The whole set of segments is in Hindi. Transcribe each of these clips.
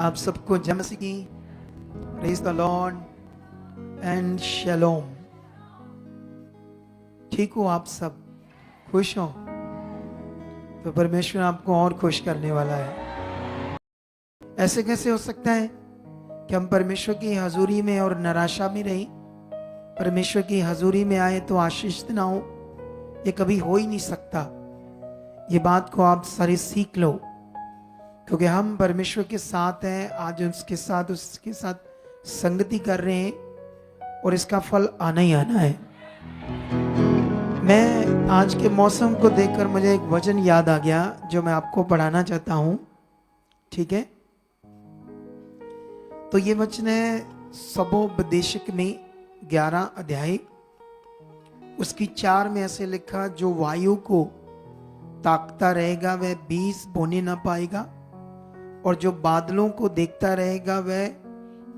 आप सबको जय मसीह की प्रेज द लॉर्ड एंड शलोम। ठीक हो आप सब? खुश हो? तो परमेश्वर आपको और खुश करने वाला है। ऐसे कैसे हो सकता है कि हम परमेश्वर की हजूरी में और निराशा में रही, परमेश्वर की हजूरी में आए तो आशीष ना हो? ये कभी हो ही नहीं सकता। ये बात को आप सारे सीख लो, क्योंकि हम परमेश्वर के साथ हैं। आज उसके साथ संगति कर रहे हैं और इसका फल आना ही आना है। मैं आज के मौसम को देखकर मुझे एक वचन याद आ गया जो मैं आपको पढ़ाना चाहता हूं। ठीक है? तो ये वचन है सबोपदेशक में 11 अध्याय उसकी 4 में ऐसे लिखा, जो वायु को ताकता रहेगा वह बीज बोने ना पाएगा, और जो बादलों को देखता रहेगा वह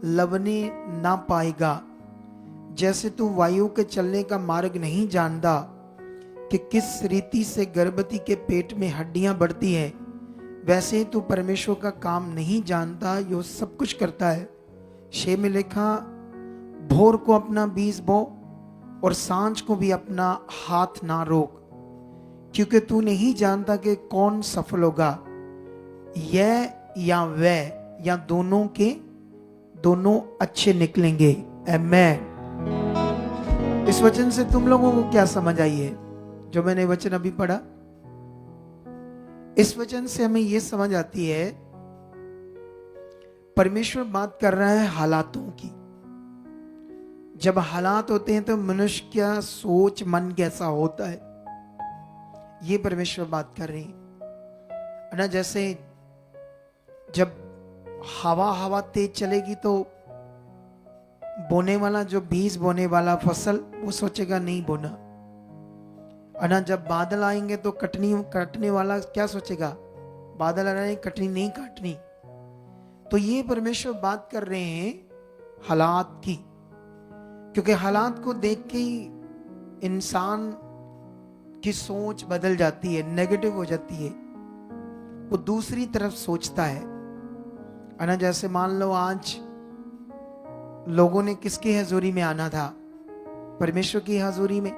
लवने ना पाएगा। जैसे तू वायु के चलने का मार्ग नहीं जानता कि किस रीति से गर्भवती के पेट में हड्डियां बढ़ती है, वैसे ही तू परमेश्वर का काम नहीं जानता, जो सब कुछ करता है। 6 में लिखा, भोर को अपना बीज बो और सांझ को भी अपना हाथ ना रोक, क्योंकि तू नहीं जानता कि कौन सफल होगा, यह या वह या दोनों के दोनों अच्छे निकलेंगे। आमीन। इस वचन से तुम लोगों को क्या समझ आई है जो मैंने वचन अभी पढ़ा? इस वचन से हमें यह समझ आती है, परमेश्वर बात कर रहा है हालातों की। जब हालात होते हैं तो मनुष्य क्या सोच, मन कैसा होता है, ये परमेश्वर बात कर रही है ना। जैसे जब हवा तेज चलेगी तो बोने वाला, जो बीज बोने वाला फसल, वो सोचेगा नहीं बोना। और ना जब बादल आएंगे तो कटने वाला क्या सोचेगा? बादल आ रहे हैं, कटनी नहीं काटनी। तो ये परमेश्वर बात कर रहे हैं हालात की, क्योंकि हालात को देख के ही इंसान की सोच बदल जाती है, नेगेटिव हो जाती है, वो दूसरी तरफ सोचता है ना। जैसे मान लो आज लोगों ने किसकी हजूरी में आना था? परमेश्वर की हजूरी में।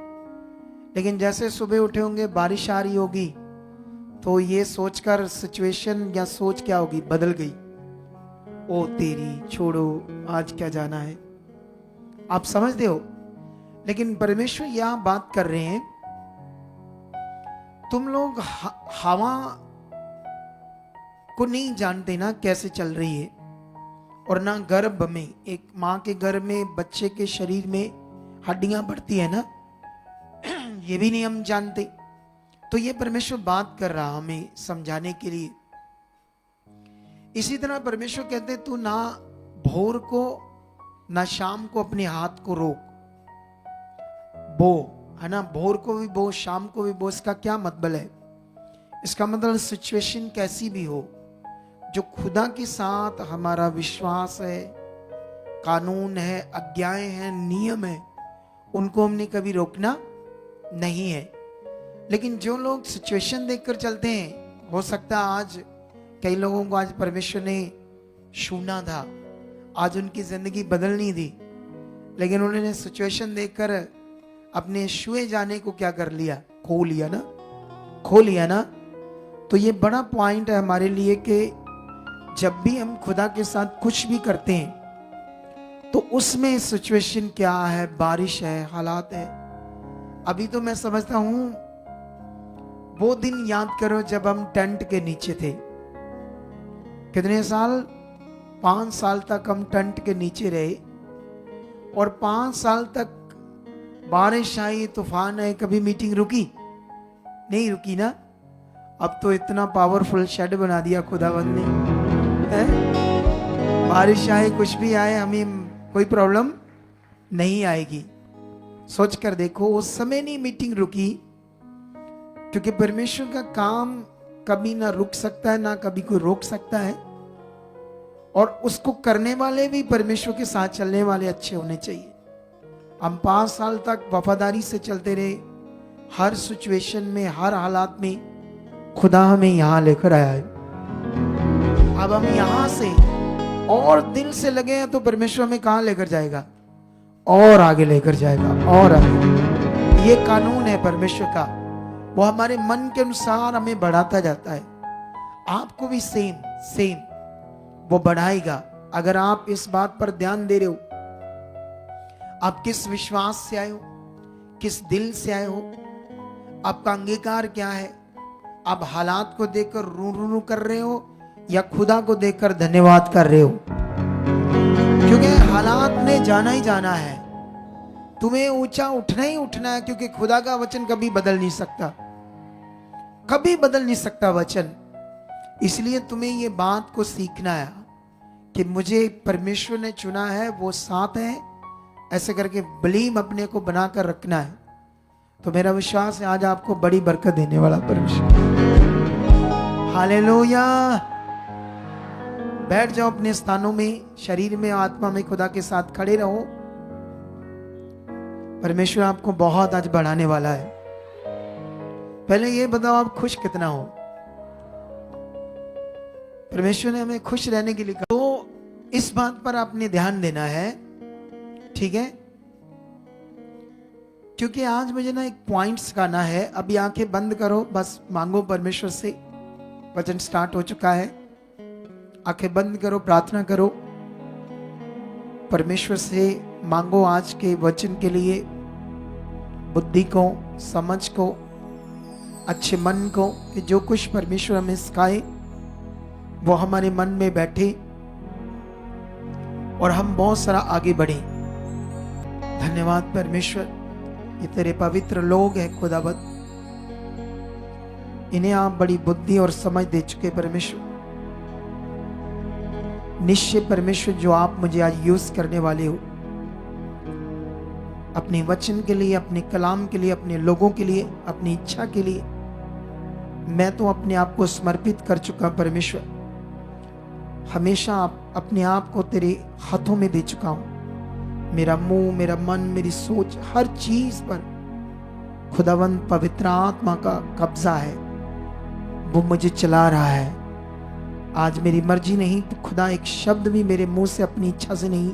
लेकिन जैसे सुबह उठे होंगे बारिश आ रही होगी, तो ये सोचकर सिचुएशन या सोच क्या होगी? बदल गई। ओ तेरी छोड़ो, आज क्या जाना है। आप समझते हो? लेकिन परमेश्वर यहां बात कर रहे हैं, तुम लोग हवा को नहीं जानते ना कैसे चल रही है, और ना गर्भ में, एक माँ के गर्भ में बच्चे के शरीर में हड्डियां बढ़ती है ना, ये भी नहीं हम जानते। तो ये परमेश्वर बात कर रहा हमें समझाने के लिए। इसी तरह परमेश्वर कहते हैं, तू ना भोर को ना शाम को अपने हाथ को रोक, बो, है ना। भोर को भी बो, शाम को भी बो। इसका क्या मतलब है? इसका मतलब सिचुएशन कैसी भी हो, जो खुदा के साथ हमारा विश्वास है, कानून है, आज्ञाएं हैं, नियम है, उनको हमने कभी रोकना नहीं है। लेकिन जो लोग सिचुएशन देखकर चलते हैं, हो सकता है आज कई लोगों को आज परमेश्वर ने छूना था, आज उनकी जिंदगी बदलनी थी, लेकिन उन्होंने सिचुएशन देखकर अपने छुए जाने को क्या कर लिया? खो लिया ना। तो ये बड़ा पॉइंट है हमारे लिए कि जब भी हम खुदा के साथ कुछ भी करते हैं तो उसमें सिचुएशन क्या है, बारिश है, हालात है। अभी तो मैं समझता हूं, वो दिन याद करो जब हम टेंट के नीचे थे। कितने साल? 5 साल तक हम टेंट के नीचे रहे, और 5 साल तक बारिश आई, तूफान आए, कभी मीटिंग रुकी नहीं? रुकी ना। अब तो इतना पावरफुल शेड बना दिया खुदावंद ने, बारिश आए, कुछ भी आए, हमें कोई प्रॉब्लम नहीं आएगी। सोच कर देखो, उस समय नहीं मीटिंग रुकी, क्योंकि परमेश्वर का काम कभी ना रुक सकता है, ना कभी कोई रोक सकता है। और उसको करने वाले भी परमेश्वर के साथ चलने वाले अच्छे होने चाहिए। हम 5 साल तक वफादारी से चलते रहे, हर सिचुएशन में, हर हालात में खुदा हमें यहां लेकर आया है। अब हम यहां से और दिल से लगे हैं तो परमेश्वर हमें कहां लेकर जाएगा? और आगे लेकर जाएगा, और आगे। ये कानून है परमेश्वर का, वो हमारे मन के अनुसार हमें बढ़ाता जाता है। आपको भी सेम वो बढ़ाएगा अगर आप इस बात पर ध्यान दे रहे हो। आप किस विश्वास से आए हो, किस दिल से आए हो, आपका अंगीकार क्या है? आप हालात को देखकर रू कर रहे हो या खुदा को देखकर धन्यवाद कर रहे हो? क्योंकि हालात ने जाना ही जाना है, तुम्हें ऊंचा उठना ही उठना है, क्योंकि खुदा का वचन कभी बदल नहीं सकता, कभी बदल नहीं सकता वचन। इसलिए तुम्हें ये बात को सीखना है कि मुझे परमेश्वर ने चुना है, वो साथ है, ऐसे करके बिलीव अपने को बनाकर रखना है। तो मेरा विश्वास है आज आपको बड़ी बरकत देने वाला परमेश्वर। हालेलुया। बैठ जाओ अपने स्थानों में, शरीर में आत्मा में खुदा के साथ खड़े रहो। परमेश्वर आपको बहुत आज बढ़ाने वाला है। पहले ये बताओ आप खुश कितना हो? परमेश्वर ने हमें खुश रहने के लिए कहा, तो इस बात पर आपने ध्यान देना है, ठीक है? क्योंकि आज मुझे ना एक पॉइंट्स करना है। अभी आंखें बंद करो, बस मांगो परमेश्वर से। वचन स्टार्ट हो चुका है, आंखें बंद करो, प्रार्थना करो, परमेश्वर से मांगो आज के वचन के लिए बुद्धि को, समझ को, अच्छे मन को, कि जो कुछ परमेश्वर हमें सिखाए वो हमारे मन में बैठे और हम बहुत सारा आगे बढ़े। धन्यवाद परमेश्वर, ये तेरे पवित्र लोग हैं खुदावत, इन्हें आप बड़ी बुद्धि और समझ दे चुके परमेश्वर। निश्चय परमेश्वर जो आप मुझे आज यूज करने वाले हो अपने वचन के लिए, अपने कलाम के लिए, अपने लोगों के लिए, अपनी इच्छा के लिए, मैं तो अपने आप को समर्पित कर चुका परमेश्वर। हमेशा अपने आप को तेरे हाथों में दे चुका हूं। मेरा मुंह, मेरा मन, मेरी सोच, हर चीज पर खुदावंद पवित्र आत्मा का कब्जा है, वो मुझे चला रहा है। आज मेरी मर्जी नहीं तो खुदा एक शब्द भी मेरे मुंह से अपनी इच्छा से नहीं,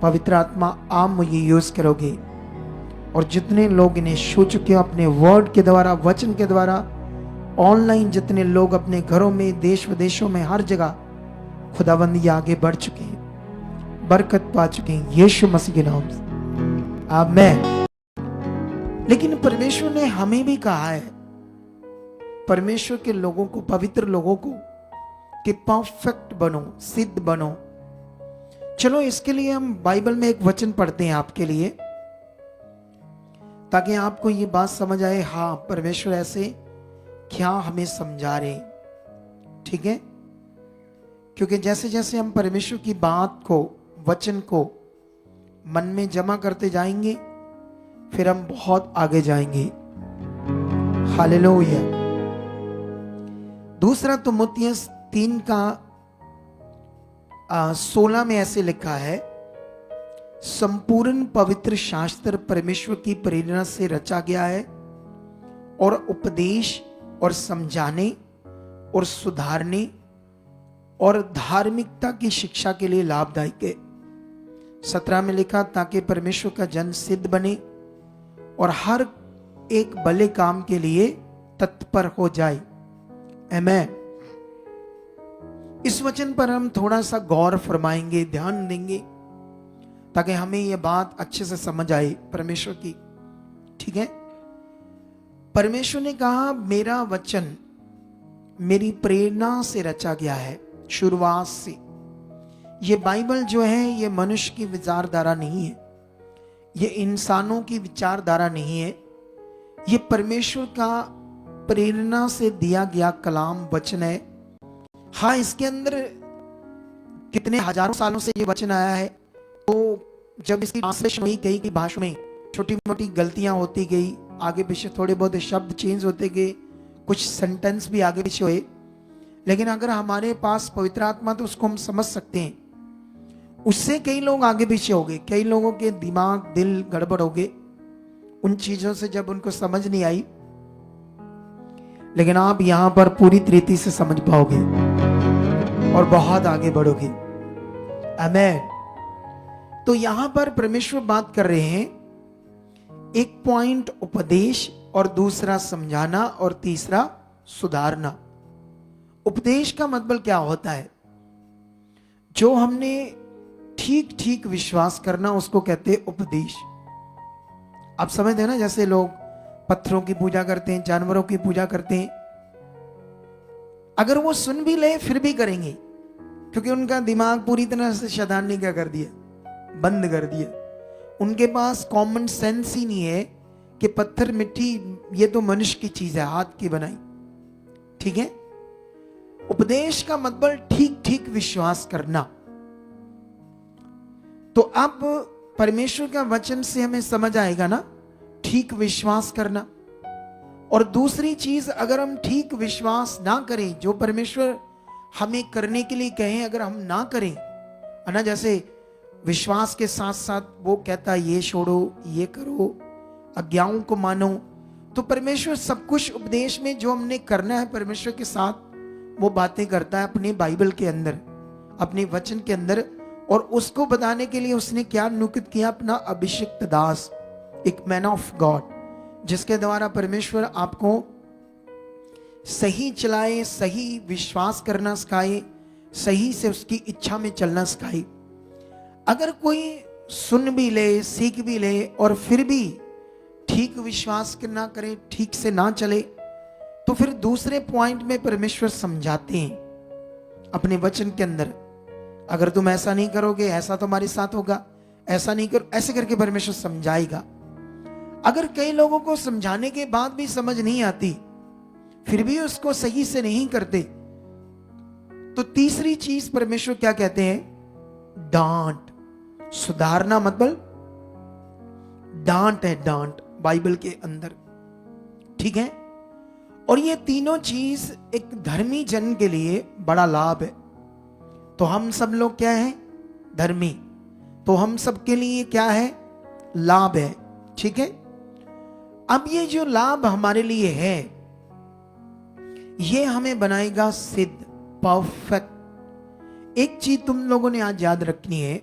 पवित्र आत्मा आप मुझे यूज करोगे। और जितने लोग इन्हें छू चुके हो अपने वर्ड के द्वारा, वचन के द्वारा, ऑनलाइन जितने लोग अपने घरों में, देश विदेशों में, हर जगह खुदावंद ये आगे बढ़ चुके हैं, बरकत पा चुके हैं यीशु मसीह के नाम से, आमीन। लेकिन परमेश्वर ने हमें भी कहा है, परमेश्वर के लोगों को, पवित्र लोगों को, कि परफेक्ट बनो, सिद्ध बनो। चलो इसके लिए हम बाइबल में एक वचन पढ़ते हैं आपके लिए, ताकि आपको ये बात समझ आए, हाँ परमेश्वर ऐसे क्या हमें समझा रहे, ठीक है? क्योंकि जैसे जैसे हम परमेश्वर की बात को, वचन को मन में जमा करते जाएंगे, फिर हम बहुत आगे जाएंगे। हालेलुया। दूसरा तिमुथियुस 3 का 16 में ऐसे लिखा है, संपूर्ण पवित्र शास्त्र परमेश्वर की प्रेरणा से रचा गया है और उपदेश और समझाने और सुधारने और धार्मिकता की शिक्षा के लिए लाभदायक है। 17 में लिखा, ताकि परमेश्वर का जन सिद्ध बने और हर एक भले काम के लिए तत्पर हो जाए। आमीन। इस वचन पर हम थोड़ा सा गौर फरमाएंगे, ध्यान देंगे, ताकि हमें यह बात अच्छे से समझ आए परमेश्वर की, ठीक है? परमेश्वर ने कहा, मेरा वचन मेरी प्रेरणा से रचा गया है। शुरुआत से ये बाइबल जो है, ये मनुष्य की विचारधारा नहीं है, ये इंसानों की विचारधारा नहीं है, ये परमेश्वर का प्रेरणा से दिया गया कलाम वचन है। हाँ, इसके अंदर कितने हजारों सालों से ये वचन आया है, तो जब इसकी ट्रांसलेशन हुई कई की भाषा में, छोटी मोटी गलतियां होती गई, आगे पीछे थोड़े बहुत शब्द चेंज होते गए, कुछ सेंटेंस भी आगे पीछे हुए, लेकिन अगर हमारे पास पवित्र आत्मा तो उसको हम समझ सकते हैं। उससे कई लोग आगे पीछे हो गए, कई लोगों के दिमाग, दिल गड़बड़ हो गए उन चीजों से, जब उनको समझ नहीं आई। लेकिन आप यहां पर पूरी तरीके से समझ पाओगे और बहुत आगे बढ़ोगे। आमेन। तो यहां पर परमेश्वर बात कर रहे हैं, एक पॉइंट उपदेश और दूसरा समझाना और तीसरा सुधारना। उपदेश का मतलब क्या होता है? जो हमने ठीक ठीक विश्वास करना उसको कहते हैं उपदेश। आप समझते हैं ना, जैसे लोग पत्थरों की पूजा करते हैं, जानवरों की पूजा करते हैं, अगर वो सुन भी ले फिर भी करेंगे, क्योंकि उनका दिमाग पूरी तरह से शैतान ने क्या कर दिया, बंद कर दिया। उनके पास कॉमन सेंस ही नहीं है कि पत्थर मिट्टी ये तो मनुष्य की चीज है, हाथ की बनाई। ठीक है, उपदेश का मतलब ठीक ठीक विश्वास करना। तो अब परमेश्वर का वचन से हमें समझ आएगा ना ठीक विश्वास करना। और दूसरी चीज, अगर हम ठीक विश्वास ना करें, जो परमेश्वर हमें करने के लिए कहें अगर हम ना करें, है ना, जैसे विश्वास के साथ साथ वो कहता है ये छोड़ो, ये करो, आज्ञाओं को मानो, तो परमेश्वर सब कुछ उपदेश में जो हमने करना है परमेश्वर के साथ वो बातें करता है अपने बाइबल के अंदर, अपने वचन के अंदर। और उसको बताने के लिए उसने क्या नियुक्त किया, अपना अभिषिक्त दास, एक मैन ऑफ गॉड, जिसके द्वारा परमेश्वर आपको सही चलाए, सही विश्वास करना सिखाए, सही से उसकी इच्छा में चलना सिखाए। अगर कोई सुन भी ले, सीख भी ले और फिर भी ठीक विश्वास ना करे, ठीक से ना चले, तो फिर दूसरे पॉइंट में परमेश्वर समझाते हैं अपने वचन के अंदर, अगर तुम ऐसा नहीं करोगे ऐसा तुम्हारे साथ होगा, ऐसा नहीं करो, ऐसे करके परमेश्वर समझाएगा। अगर कई लोगों को समझाने के बाद भी समझ नहीं आती, फिर भी उसको सही से नहीं करते, तो तीसरी चीज परमेश्वर क्या कहते हैं, डांट। सुधारना मतलब डांट है, डांट बाइबल के अंदर। ठीक है, और ये तीनों चीज एक धर्मी जन के लिए बड़ा लाभ है। तो हम सब लोग क्या हैं, धर्मी, तो हम सब के लिए क्या है, लाभ है। ठीक है, अब ये जो लाभ हमारे लिए है ये हमें बनाएगा सिद्ध, परफेक्ट। एक चीज तुम लोगों ने आज याद रखनी है,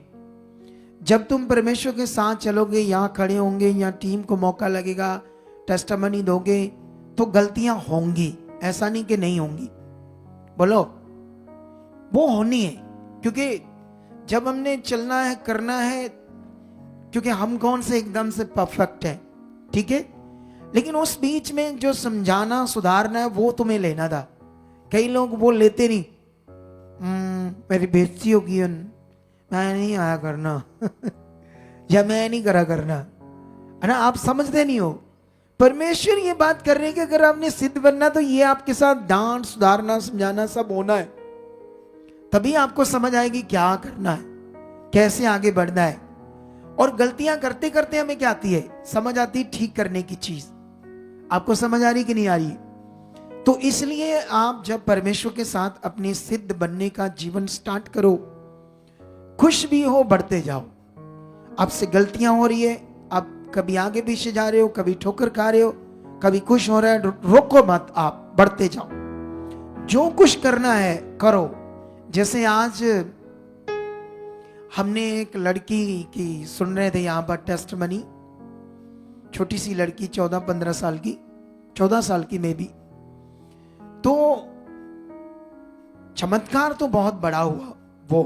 जब तुम परमेश्वर के साथ चलोगे, यहां खड़े होंगे या टीम को मौका लगेगा, टेस्टिमनी दोगे, तो गलतियां होंगी, ऐसा नहीं कि नहीं होंगी, बोलो वो होनी है। क्योंकि जब हमने चलना है, करना है, क्योंकि हम कौन से एकदम से परफेक्ट है, ठीक है, लेकिन उस बीच में जो समझाना सुधारना है वो तुम्हें लेना था। कई लोग वो लेते नहीं, मेरी बेइज्जती होगी, मैं नहीं आया करना या मैं नहीं करा करना, है ना, आप समझते नहीं हो। परमेश्वर ये बात कर रहे हैं कि अगर आपने सिद्ध बनना तो ये आपके साथ डांट, सुधारना, समझाना सब होना है, तभी आपको समझ आएगी क्या करना है, कैसे आगे बढ़ना है। और गलतियां करते करते हमें क्या आती है, समझ आती है ठीक करने की चीज। आपको समझ आ रही कि नहीं आ रही? तो इसलिए आप जब परमेश्वर के साथ अपने सिद्ध बनने का जीवन स्टार्ट करो, खुश भी हो, बढ़ते जाओ। आपसे गलतियां हो रही है, आप कभी आगे पीछे जा रहे हो, कभी ठोकर खा रहे हो, कभी खुश हो रहा है, रोको मत, आप बढ़ते जाओ, जो कुछ करना है करो। जैसे आज हमने एक लड़की की सुन रहे थे यहां पर टेस्टमनी, छोटी सी लड़की 14-15 साल की, 14 साल की में भी, तो चमत्कार तो बहुत बड़ा हुआ वो,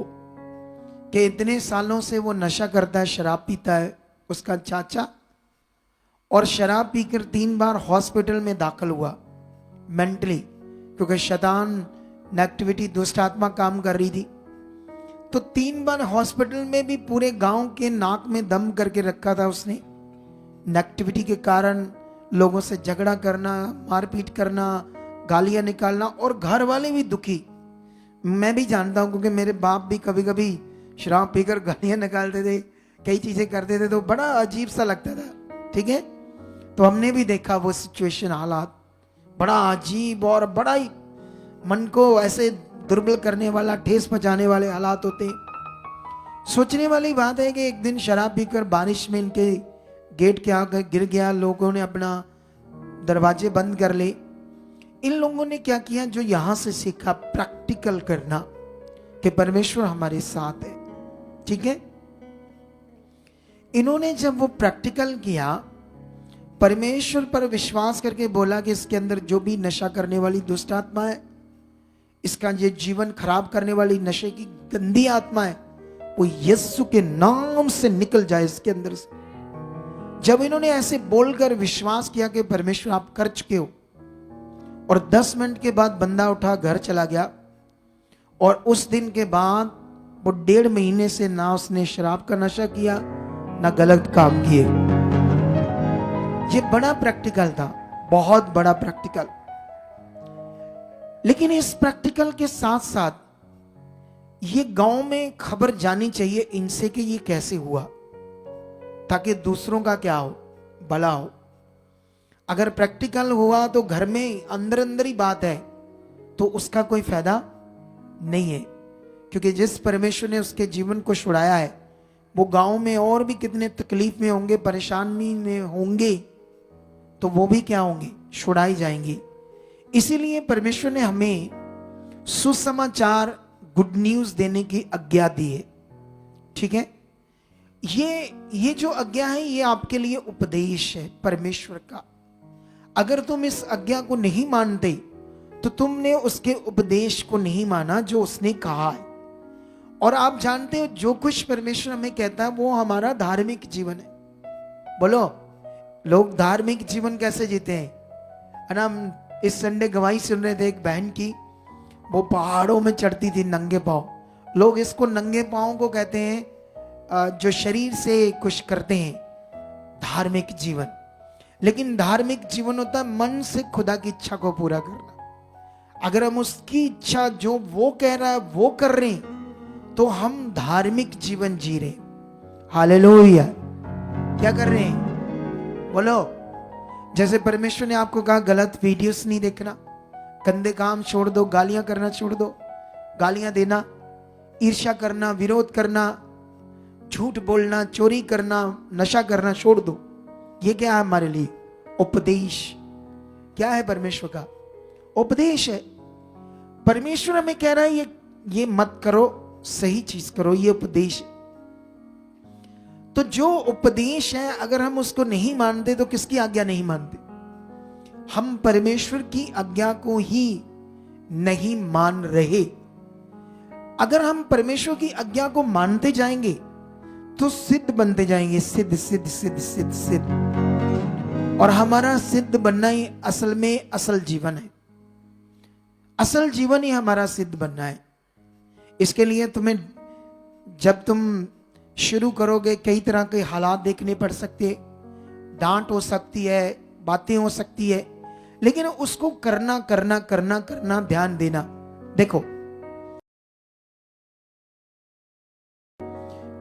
कि इतने सालों से वो नशा करता है, शराब पीता है उसका चाचा, और शराब पीकर 3 बार हॉस्पिटल में दाखिल हुआ मेंटली, क्योंकि शैतान नेगेटिविटी, दुष्ट आत्मा काम कर रही थी। तो 3 बार हॉस्पिटल में भी पूरे गांव के नाक में दम करके रखा था उसने। नेगेटिविटी के कारण लोगों से झगड़ा करना, मारपीट करना, गालियां निकालना, और घर वाले भी दुखी। मैं भी जानता हूं, क्योंकि मेरे बाप भी कभी कभी शराब पीकर गालियां निकालते थे, कई चीजें करते थे, तो बड़ा अजीब सा लगता था। ठीक है, तो हमने भी देखा वो सिचुएशन, हालात बड़ा अजीब और बड़ा ही मन को ऐसे दुर्बल करने वाला, ठेस पहुंचाने वाले हालात होते। सोचने वाली बात है कि एक दिन शराब पीकर बारिश में इनके गेट के आगे गिर गया, लोगों ने अपना दरवाजे बंद कर ले। इन लोगों ने क्या किया, जो यहां से सीखा, प्रैक्टिकल करना कि परमेश्वर हमारे साथ है। ठीक है। इन्होंने जब वो प्रैक्टिकल किया, परमेश्वर पर विश्वास करके बोला कि इसके अंदर जो भी नशा करने वाली दुष्ट आत्मा है, इसका ये जीवन खराब करने वाली नशे की गंदी आत्मा है, वो यीशु के नाम से निकल जाए इसके अंदर से। जब इन्होंने ऐसे बोलकर विश्वास किया कि परमेश्वर आप कर चुके हो, और 10 मिनट के बाद बंदा उठा घर चला गया, और उस दिन के बाद वो 1.5 महीने से ना उसने शराब का नशा किया ना गलत काम किए। ये बड़ा प्रैक्टिकल था, बहुत बड़ा प्रैक्टिकल। लेकिन इस प्रैक्टिकल के साथ साथ ये गांव में खबर जानी चाहिए इनसे कि ये कैसे हुआ, ताकि दूसरों का क्या हो, भला हो। अगर प्रैक्टिकल हुआ तो घर में अंदर अंदर ही बात है, तो उसका कोई फायदा नहीं है। क्योंकि जिस परमेश्वर ने उसके जीवन को छुड़ाया है, वो गांव में और भी कितने तकलीफ में होंगे, परेशानी में होंगे, तो वो भी क्या होंगे, छुड़ाई जाएंगी। इसीलिए परमेश्वर ने हमें सुसमाचार, गुड न्यूज देने की आज्ञा दी है। ठीक है, ये जो आज्ञा है ये आपके लिए उपदेश है परमेश्वर का। अगर तुम इस आज्ञा को नहीं मानते तो तुमने उसके उपदेश को नहीं माना जो उसने कहा है। और आप जानते हो जो कुछ परमेश्वर हमें कहता है वो हमारा धार्मिक जीवन है। बोलो, लोग धार्मिक जीवन कैसे जीते हैं? है ना, हम इस संडे गवाही सुन रहे थे एक बहन की, वो पहाड़ों में चढ़ती थी नंगे पांव। लोग इसको नंगे पांव को कहते हैं जो शरीर से कुछ करते हैं, धार्मिक जीवन। लेकिन धार्मिक जीवन होता है मन से खुदा की इच्छा को पूरा करना। अगर हम उसकी इच्छा जो वो कह रहा है वो कर रहे हैं तो हम धार्मिक जीवन जी रहे। हालेलुया। क्या कर रहे हैं? बोलो, जैसे परमेश्वर ने आपको कहा गलत वीडियोस नहीं देखना, गंदे काम छोड़ दो, गालियां करना छोड़ दो, गालियां देना, ईर्ष्या करना, विरोध करना, झूठ बोलना, चोरी करना, नशा करना छोड़ दो। ये क्या है हमारे लिए? उपदेश। क्या है परमेश्वर का? उपदेश है। परमेश्वर हमें कह रहा है ये मत करो, सही चीज करो, ये उपदेश है। तो जो उपदेश है अगर हम उसको नहीं मानते तो किसकी आज्ञा नहीं मानते? हम परमेश्वर की आज्ञा को ही नहीं मान रहे। अगर हम परमेश्वर की आज्ञा को मानते जाएंगे तो सिद्ध बनते जाएंगे, सिद्ध सिद्ध सिद्ध सिद्ध सिद्ध। और हमारा सिद्ध बनना ही असल में असल जीवन है। असल जीवन ही हमारा सिद्ध बनना है। इसके लिए तुम्हें जब तुम शुरू करोगे कई तरह के हालात देखने पड़ सकते हैं, डांट हो सकती है, बातें हो सकती है, लेकिन उसको करना करना करना करना, ध्यान देना। देखो,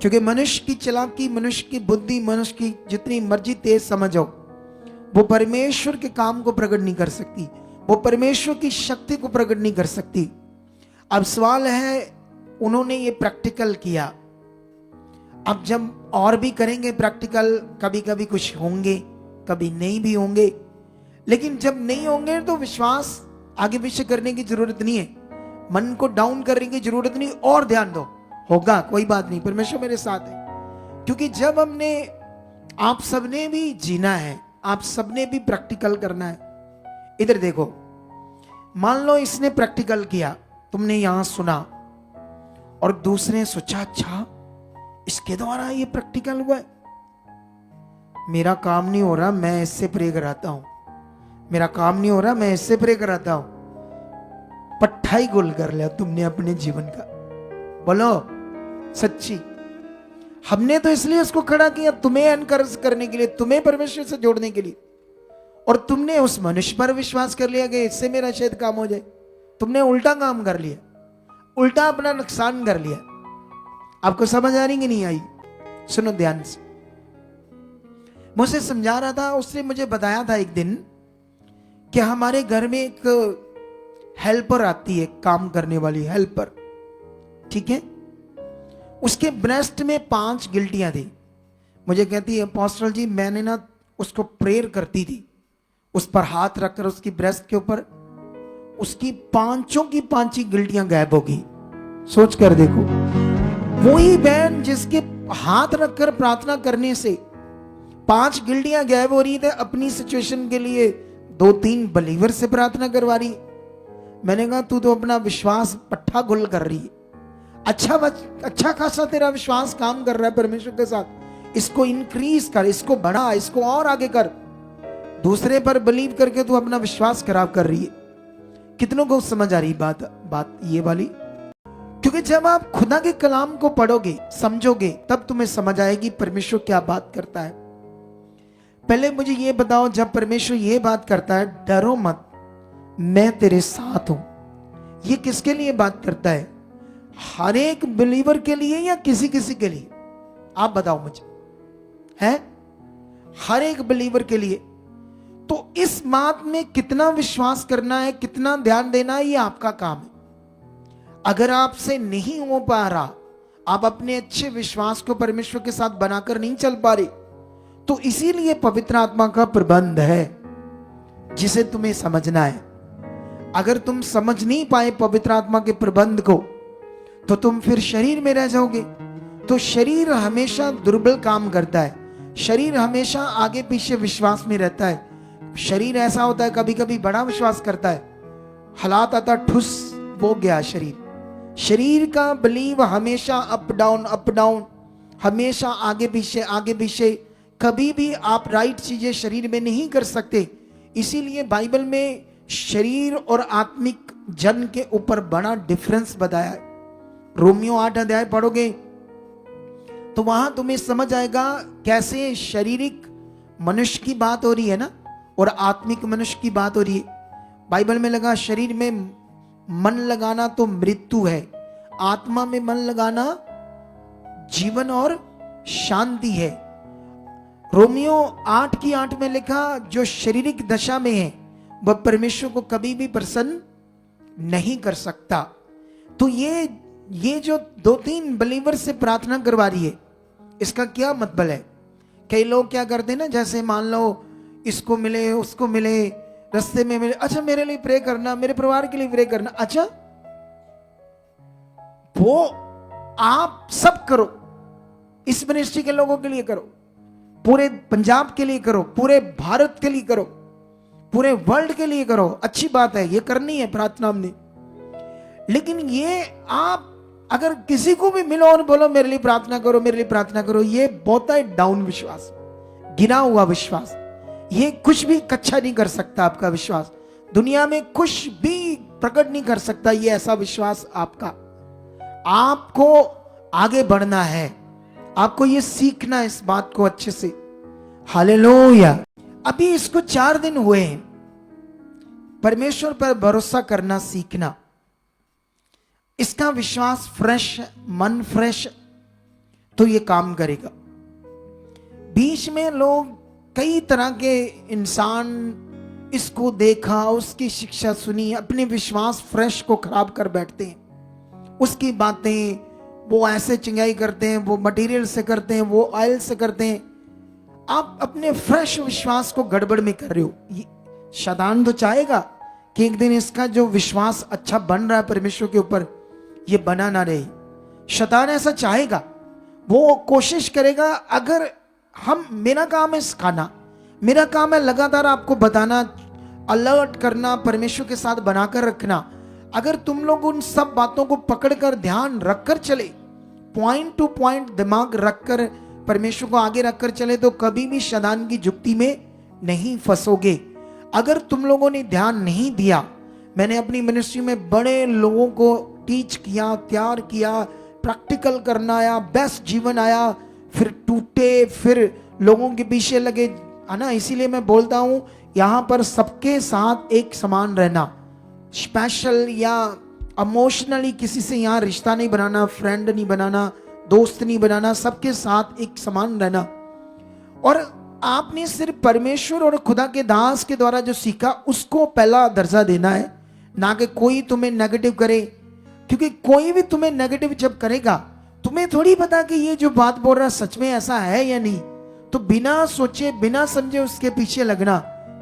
क्योंकि मनुष्य की चालाकी, मनुष्य की बुद्धि, मनुष्य की जितनी मर्जी तेज समझो, वो परमेश्वर के काम को प्रकट नहीं कर सकती, वो परमेश्वर की शक्ति को प्रकट नहीं कर सकती। अब सवाल है, उन्होंने ये प्रैक्टिकल किया, अब जब और भी करेंगे प्रैक्टिकल, कभी कभी कुछ होंगे, कभी नहीं भी होंगे। लेकिन जब नहीं होंगे तो विश्वास आगे पीछे करने की जरूरत नहीं है, मन को डाउन करने की जरूरत नहीं, और ध्यान दो, होगा, कोई बात नहीं, परमेश्वर मेरे साथ है। क्योंकि जब हमने, आप सबने भी जीना है, आप सबने भी प्रैक्टिकल करना है। इधर देखो, मान लो इसने प्रैक्टिकल किया, तुमने यहां सुना, और दूसरे सोचा अच्छा इसके द्वारा ये प्रैक्टिकल हुआ है, मेरा काम नहीं हो रहा, मैं इससे प्रे कराता हूं, मेरा काम नहीं हो रहा, मैं इससे प्रे कराता हूं। पट्टा ही गोल कर लिया तुमने अपने जीवन का। बोलो सच्ची, हमने तो इसलिए उसको खड़ा किया तुम्हें एनकरेज करने के लिए, तुम्हें परमेश्वर से जोड़ने के लिए, और तुमने उस मनुष्य पर विश्वास कर लिया कि इससे मेरा शायद काम हो जाए। तुमने उल्टा काम कर लिया, उल्टा अपना नुकसान कर लिया। आपको समझ आ रही कि नहीं आई? सुनो ध्यान से, मुझसे समझा रहा था, उसने मुझे बताया था एक दिन कि हमारे घर में एक हेल्पर आती है, काम करने वाली हेल्पर, ठीक है। उसके ब्रेस्ट में 5 गिल्टियां थी। मुझे कहती है अपोस्टल जी, मैंने ना उसको प्रेयर करती थी, उस पर हाथ रखकर उसकी ब्रेस्ट के ऊपर, उसकी 5 की 5 गिल्टियां गायब होगी। सोच कर देखो, वही बहन जिसके हाथ रखकर प्रार्थना करने से 5 गिल्डियां गायब हो रही थे, अपनी सिचुएशन के लिए 2-3 बलीवर से प्रार्थना करवा रही। मैंने कहा तू तो अपना विश्वास पट्ठा गुल कर रही है। अच्छा खासा तेरा विश्वास काम कर रहा है परमेश्वर के साथ, इसको इंक्रीज कर, इसको बढ़ा, इसको और आगे कर। दूसरे पर बिलीव करके तू अपना विश्वास खराब कर रही है। कितनों को समझ आ रही बात ये वाली? क्योंकि जब आप खुदा के कलाम को पढ़ोगे, समझोगे, तब तुम्हें समझ आएगी परमेश्वर क्या बात करता है। पहले मुझे ये बताओ, जब परमेश्वर ये बात करता है डरो मत मैं तेरे साथ हूं, ये किसके लिए बात करता है? हर एक बिलीवर के लिए या किसी किसी के लिए? आप बताओ मुझे, है हर एक बिलीवर के लिए। तो इस बात में कितना विश्वास करना है, कितना ध्यान देना है, ये आपका काम है। अगर आपसे नहीं हो पा रहा, आप अपने अच्छे विश्वास को परमेश्वर के साथ बनाकर नहीं चल पा रहे, तो इसीलिए पवित्र आत्मा का प्रबंध है जिसे तुम्हें समझना है। अगर तुम समझ नहीं पाए पवित्र आत्मा के प्रबंध को, तो तुम फिर शरीर में रह जाओगे। तो शरीर हमेशा दुर्बल काम करता है, शरीर हमेशा आगे पीछे विश्वास में रहता है। शरीर ऐसा होता है, कभी कभी बड़ा विश्वास करता है, हालात आता ठुस वो गया शरीर का बिलीव हमेशा अप डाउन, हमेशा आगे पीछे। कभी भी आप राइट चीजें शरीर में नहीं कर सकते। इसीलिए बाइबल में शरीर और आत्मिक जन के ऊपर बड़ा डिफरेंस बताया है। रोमियो 8 अध्याय पढ़ोगे तो वहां तुम्हें समझ आएगा कैसे शारीरिक मनुष्य की बात हो रही है ना, और आत्मिक मनुष्य की बात हो रही है। बाइबल में लगा शरीर में मन लगाना तो मृत्यु है, आत्मा में मन लगाना जीवन और शांति है। रोमियो 8:8 में लिखा जो शारीरिक दशा में है वह परमेश्वर को कभी भी प्रसन्न नहीं कर सकता। तो ये जो 2-3 बिलीवर से प्रार्थना करवा रही है, इसका क्या मतलब है? कई लोग क्या करते हैं ना, जैसे मान लो इसको मिले, उसको मिले, रास्ते में मिले, अच्छा मेरे लिए प्रे करना, मेरे परिवार के लिए प्रे करना। अच्छा वो आप सब करो, इस मिनिस्ट्री के लोगों के लिए करो, पूरे पंजाब के लिए करो, पूरे भारत के लिए करो, पूरे वर्ल्ड के लिए करो, अच्छी बात है, ये करनी है प्रार्थना हमने। लेकिन ये आप अगर किसी को भी मिलो और बोलो मेरे लिए प्रार्थना करो, मेरे लिए प्रार्थना करो, ये बहुत ही डाउन विश्वास, गिरा हुआ विश्वास। ये कुछ भी कच्चा नहीं कर सकता आपका विश्वास, दुनिया में कुछ भी प्रकट नहीं कर सकता ये ऐसा विश्वास आपका। आपको आगे बढ़ना है, आपको ये सीखना है इस बात को अच्छे से। हालेलुया। अभी इसको 4 दिन हुए हैं, परमेश्वर पर भरोसा करना सीखना, इसका विश्वास फ्रेश, मन फ्रेश, तो ये काम करेगा। बीच में लोग कई तरह के इंसान इसको देखा, उसकी शिक्षा सुनी, अपने विश्वास फ्रेश को खराब कर बैठते हैं। उसकी बातें वो ऐसे चिंगाई करते हैं, वो मटेरियल से करते हैं, वो ऑयल से करते हैं। आप अपने फ्रेश विश्वास को गड़बड़ में कर रहे हो। शैतान तो चाहेगा कि एक दिन इसका जो विश्वास अच्छा बन रहा है परमेश्वर के ऊपर, ये बना ना रहे। शैतान ऐसा चाहेगा, वो कोशिश करेगा। अगर मेरा काम है सिखाना, मेरा काम है लगातार आपको बताना, अलर्ट करना, परमेश्वर के साथ बनाकर रखना। अगर तुम लोग उन सब बातों को पकड़कर ध्यान रखकर चले, पॉइंट टू पॉइंट दिमाग रखकर परमेश्वर को आगे रखकर चले, तो कभी भी शैतान की जुक्ति में नहीं फंसोगे। अगर तुम लोगों ने ध्यान नहीं दिया, मैंने अपनी मिनिस्ट्री में बड़े लोगों को टीच किया, तैयार किया, प्रैक्टिकल करना आया, बेस्ट जीवन आया, फिर टूटे, फिर लोगों के पीछे लगे, है ना। इसीलिए मैं बोलता हूं यहां पर सबके साथ एक समान रहना, स्पेशल या इमोशनली किसी से यहां रिश्ता नहीं बनाना, फ्रेंड नहीं बनाना, दोस्त नहीं बनाना, सबके साथ एक समान रहना। और आपने सिर्फ परमेश्वर और खुदा के दास के द्वारा जो सीखा उसको पहला दर्जा देना है, ना कि कोई तुम्हें नेगेटिव करे। क्योंकि कोई भी तुम्हें नेगेटिव जब करेगा, तुम्हें थोड़ी पता कि ये जो बात बोल रहा है सच में ऐसा है या नहीं, तो बिना सोचे बिना समझे उसके पीछे लगना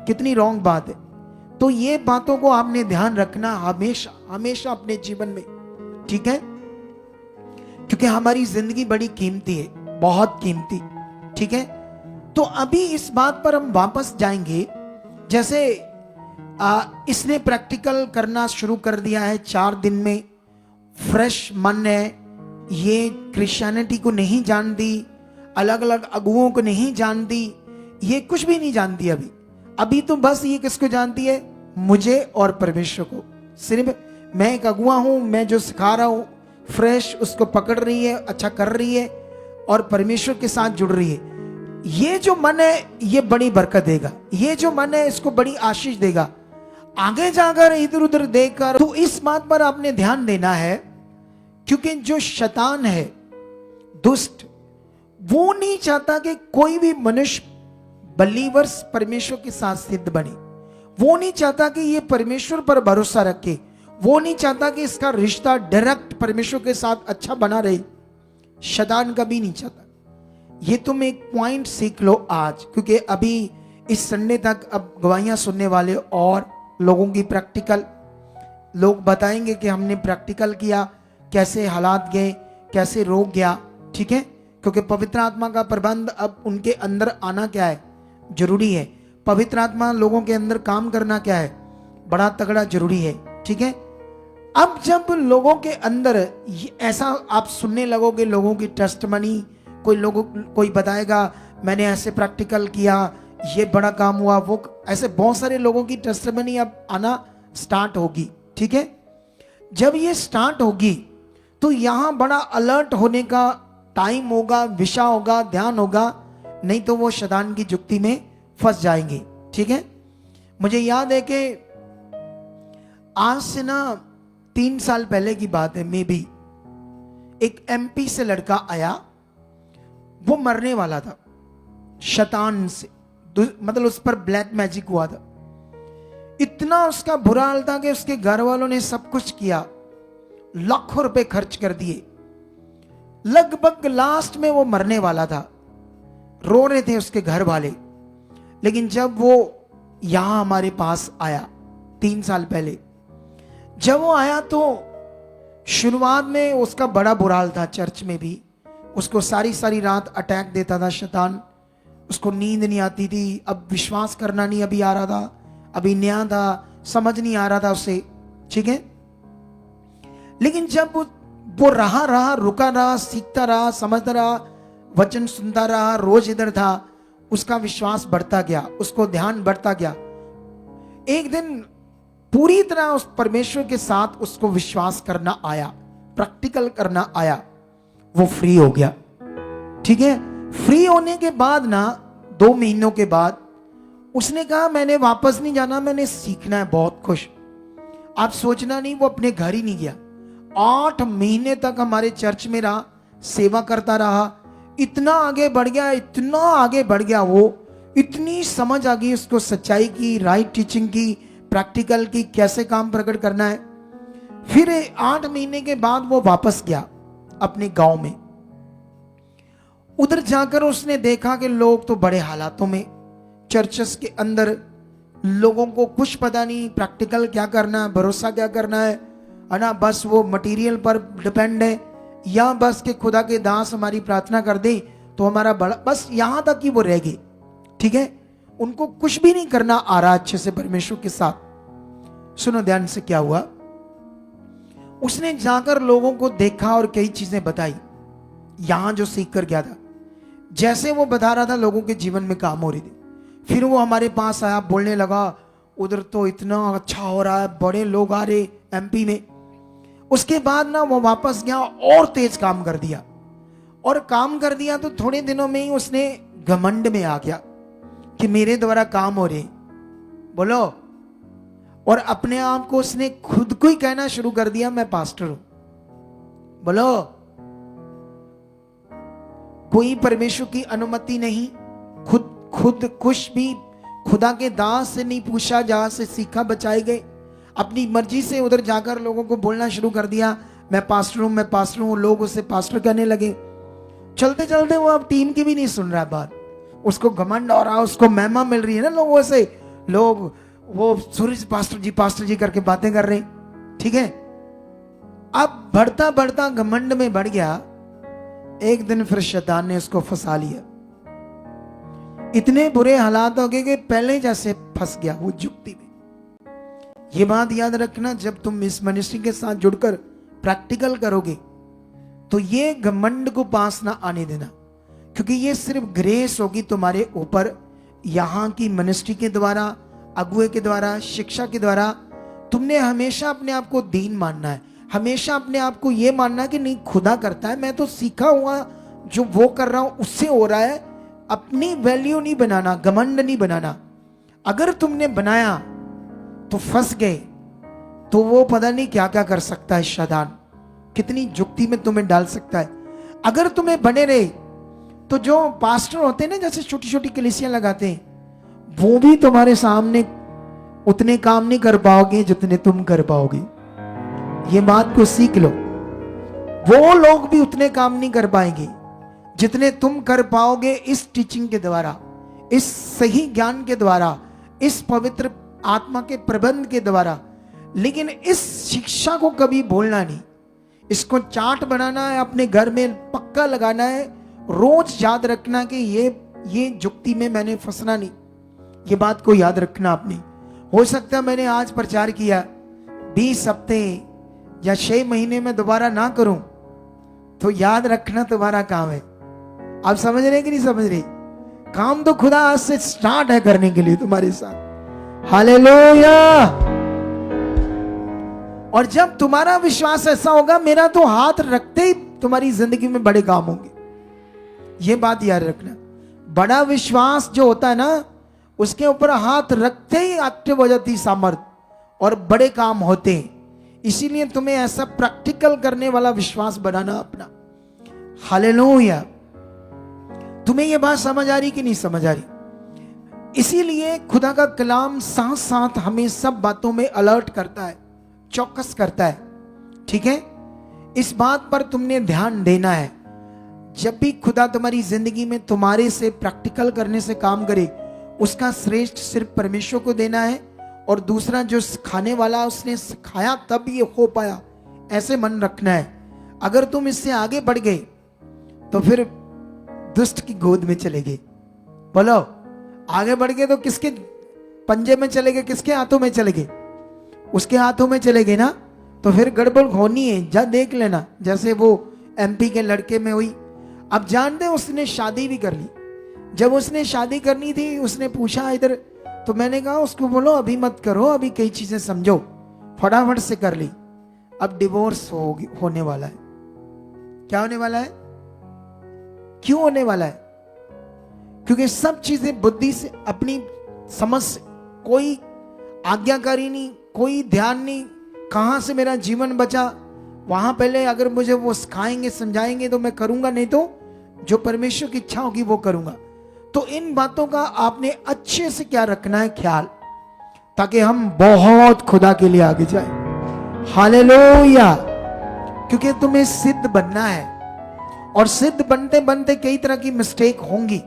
कितनी रॉन्ग बात है। तो ये बातों को आपने ध्यान रखना हमेशा हमेशा अपने जीवन में, ठीक है। क्योंकि हमारी जिंदगी बड़ी कीमती है, बहुत कीमती। ठीक है, तो अभी इस बात पर हम वापस जाएंगे। जैसे इसने प्रैक्टिकल करना शुरू कर दिया है 4 दिन में, फ्रेश मन है, ये क्रिश्चियनिटी को नहीं जानती, अलग अलग अगुओं को नहीं जानती, ये कुछ भी नहीं जानती अभी तो बस ये किसको जानती है? मुझे और परमेश्वर को। सिर्फ मैं एक अगुआ हूं, मैं जो सिखा रहा हूं फ्रेश उसको पकड़ रही है, अच्छा कर रही है और परमेश्वर के साथ जुड़ रही है। ये जो मन है ये बड़ी बरकत देगा, ये जो मन है इसको बड़ी आशीष देगा। आगे जाकर इधर उधर देखकर, तो इस बात पर आपने ध्यान देना है, क्योंकि जो शैतान है, दुष्ट, वो नहीं चाहता कि कोई भी मनुष्य बलीवर्स परमेश्वर के साथ सिद्ध बने। वो नहीं चाहता कि ये परमेश्वर पर भरोसा रखे, वो नहीं चाहता कि इसका रिश्ता डायरेक्ट परमेश्वर के साथ अच्छा बना रहे। शैतान कभी नहीं चाहता। ये तुम एक पॉइंट सीख लो आज, क्योंकि अभी इस संडे तक अब गवाहियां सुनने वाले और लोगों की प्रैक्टिकल, लोग बताएंगे कि हमने प्रैक्टिकल किया, कैसे हालात गए, कैसे रोग गया। ठीक है, क्योंकि पवित्र आत्मा का प्रबंध अब उनके अंदर आना क्या है? जरूरी है। पवित्र आत्मा लोगों के अंदर काम करना क्या है? बड़ा तगड़ा जरूरी है। ठीक है, अब जब लोगों के अंदर ऐसा आप सुनने लगोगे, लोगों की टेस्टमनी, कोई बताएगा मैंने ऐसे प्रैक्टिकल किया, ये बड़ा काम हुआ, वो, ऐसे बहुत सारे लोगों की टेस्टमनी अब आना स्टार्ट होगी। ठीक है, जब ये स्टार्ट होगी तो यहां बड़ा अलर्ट होने का टाइम होगा, विषय होगा, ध्यान होगा, नहीं तो वो शैतान की जुक्ति में फंस जाएंगे। ठीक है, मुझे याद है कि आज से ना 3 साल पहले की बात है, मे बी, एक MP से लड़का आया, वो मरने वाला था शैतान से, मतलब उस पर ब्लैक मैजिक हुआ था। इतना उसका बुरा हाल था कि उसके घर वालों ने सब कुछ किया, लाखों रुपए खर्च कर दिए, लगभग लास्ट में वो मरने वाला था। रो रहे थे उसके घर वाले। लेकिन जब वो यहां हमारे पास आया 3 साल पहले, जब वो आया तो शुरुआत में उसका बड़ा बुरा हाल था। चर्च में भी उसको सारी रात अटैक देता था शैतान, उसको नींद नहीं आती थी। अब विश्वास करना नहीं अभी आ रहा था, अभी नया था, समझ नहीं आ रहा था उसे। ठीक है, लेकिन जब वो रहा रुका रहा, सीखता रहा, समझता रहा, वचन सुनता रहा, रोज इधर था, उसका विश्वास बढ़ता गया, उसको ध्यान बढ़ता गया। एक दिन पूरी तरह उस परमेश्वर के साथ उसको विश्वास करना आया, प्रैक्टिकल करना आया, वो फ्री हो गया। ठीक है, फ्री होने के बाद ना 2 महीनों के बाद उसने कहा मैंने वापस नहीं जाना, मैंने सीखना है। बहुत खुश। आप सोचना नहीं, वो अपने घर ही नहीं गया, 8 महीने तक हमारे चर्च में रहा, सेवा करता रहा। इतना आगे बढ़ गया, इतना आगे बढ़ गया, वो इतनी समझ आ गई उसको सच्चाई की, राइट टीचिंग की, प्रैक्टिकल की, कैसे काम प्रकट करना है। फिर 8 महीने के बाद वो वापस गया अपने गांव में। उधर जाकर उसने देखा कि लोग तो बड़े हालातों में, चर्चेस के अंदर लोगों को कुछ पता नहीं, प्रैक्टिकल क्या करना है, भरोसा क्या करना है ना, बस वो मटेरियल पर डिपेंड है, या बस के खुदा के दास हमारी प्रार्थना कर दे तो हमारा बड़ा, बस यहां तक ही वो रह गए। ठीक है, उनको कुछ भी नहीं करना आ रहा अच्छे से परमेश्वर के साथ। सुनो ध्यान से, क्या हुआ, उसने जाकर लोगों को देखा और कई चीजें बताई, यहां जो सीख कर गया था। जैसे वो बता रहा था, लोगों के जीवन में काम हो रही थी। फिर वो हमारे पास आया, बोलने लगा उधर तो इतना अच्छा हो रहा है, बड़े लोग आ रहे MP में। उसके बाद ना वो वापस गया और तेज काम कर दिया, और काम कर दिया तो थोड़े दिनों में ही उसने घमंड में आ गया कि मेरे द्वारा काम हो रहे, बोलो। और अपने आप को उसने खुद को ही कहना शुरू कर दिया, मैं पास्टर हूं। बोलो, कोई परमेश्वर की अनुमति नहीं, खुद कुछ भी खुदा के दास से नहीं पूछा, जहां से सीखा बचाए गए, अपनी मर्जी से उधर जाकर लोगों को बोलना शुरू कर दिया, मैं पास्टर हूं, मैं पास्टर हूं। लोग उसे पास्टर कहने लगे। चलते चलते वो अब टीम की भी नहीं सुन रहा बात, उसको घमंड हो रहा, उसको महिमा मिल रही है ना लोगों से, लोग वो सूरज पास्टर जी करके बातें कर रहे। ठीक है, अब बढ़ता बढ़ता घमंड में बढ़ गया। एक दिन फिर शैतान ने उसको फंसा लिया। इतने बुरे हालात हो गए कि पहले जैसे फंस गया वो जुक्ति में। ये बात याद रखना, जब तुम इस मिनिस्ट्री के साथ जुड़कर प्रैक्टिकल करोगे तो ये घमंड को पास ना आने देना, क्योंकि ये सिर्फ ग्रेस होगी तुम्हारे ऊपर। यहाँ की मिनिस्ट्री के द्वारा, अगुए के द्वारा, शिक्षा के द्वारा तुमने हमेशा अपने आप को दीन मानना है, हमेशा अपने आप को ये मानना कि नहीं खुदा करता है, मैं तो सीखा हुआ जो वो कर रहा हूं उससे हो रहा है। अपनी वैल्यू नहीं बनाना, घमंड नहीं बनाना। अगर तुमने बनाया तो फंस गए तो वो पता नहीं क्या क्या कर सकता है शैतान, कितनी जुक्ति में तुम्हें डाल सकता है। अगर तुम्हें बने रहे तो जो पास्टर होते हैं ना, जैसे छोटी छोटी कलीसियां लगाते हैं, वो भी तुम्हारे सामने उतने काम नहीं कर पाओगे जितने तुम कर पाओगे। ये बात को सीख लो। वो लोग भी उतने काम नहीं कर पाएंगे जितने तुम कर पाओगे इस टीचिंग के द्वारा, इस सही ज्ञान के द्वारा, इस पवित्र आत्मा के प्रबंध के द्वारा। लेकिन इस शिक्षा को कभी भूलना नहीं, इसको चार्ट बनाना है, अपने घर में पक्का लगाना है, रोज याद रखना कि ये जुक्ति में मैंने फंसना नहीं। ये बात को याद रखना आपने। हो सकता है मैंने आज प्रचार किया, 20 हफ्ते या 6 महीने में दोबारा ना करूं, तो याद रखना तुम्हारा काम है। आप समझ रहे कि नहीं समझ रहे? काम तो खुदा आज से स्टार्ट है करने के लिए तुम्हारे साथ। हालेलुया। और जब तुम्हारा विश्वास ऐसा होगा, मेरा तो हाथ रखते ही तुम्हारी जिंदगी में बड़े काम होंगे। ये बात याद रखना। बड़ा विश्वास जो होता है ना, उसके ऊपर हाथ रखते ही एक्टिव हो जाती सामर्थ और बड़े काम होते हैं। इसीलिए तुम्हें ऐसा प्रैक्टिकल करने वाला विश्वास बनाना अपना। हालेलुया। तुम्हें यह बात समझ आ रही कि नहीं समझ आ रही? इसीलिए खुदा का कलाम साथ साथ हमें सब बातों में अलर्ट करता है, चौकस करता है। ठीक है, इस बात पर तुमने ध्यान देना है। जब भी खुदा तुम्हारी जिंदगी में तुम्हारे से प्रैक्टिकल करने से काम करे, उसका श्रेष्ठ सिर्फ परमेश्वर को देना है, और दूसरा जो सिखाने वाला उसने सिखाया तब ये हो पाया, ऐसे मन रखना है। अगर तुम इससे आगे बढ़ गए तो फिर दुष्ट की गोद में चले गए। बोलो, आगे बढ़ गए तो किसके पंजे में चले गए, किसके हाथों में चले गए? उसके हाथों में चले गए ना, तो फिर गड़बड़ होनी है। जा देख लेना, जैसे वो MP के लड़के में हुई। अब जानते हैं, उसने शादी भी कर ली। जब उसने शादी करनी थी, उसने पूछा इधर, तो मैंने कहा उसको बोलो अभी मत करो, अभी कई चीजें समझो, फटाफट से कर ली। अब डिवोर्स होने वाला है। क्या होने वाला है? क्यों होने वाला है? क्योंकि सब चीजें बुद्धि से, अपनी समझ से, कोई आज्ञाकारी नहीं, कोई ध्यान नहीं, कहां से मेरा जीवन बचा। वहां पहले अगर मुझे वो सिखाएंगे समझाएंगे तो मैं करूंगा, नहीं तो जो परमेश्वर की इच्छा होगी वो करूंगा। तो इन बातों का आपने अच्छे से क्या रखना है ख्याल, ताकि हम बहुत खुदा के लिए आगे जाए। हालेलुया। क्योंकि तुम्हें सिद्ध बनना है, और सिद्ध बनते बनते कई तरह की मिस्टेक होंगी,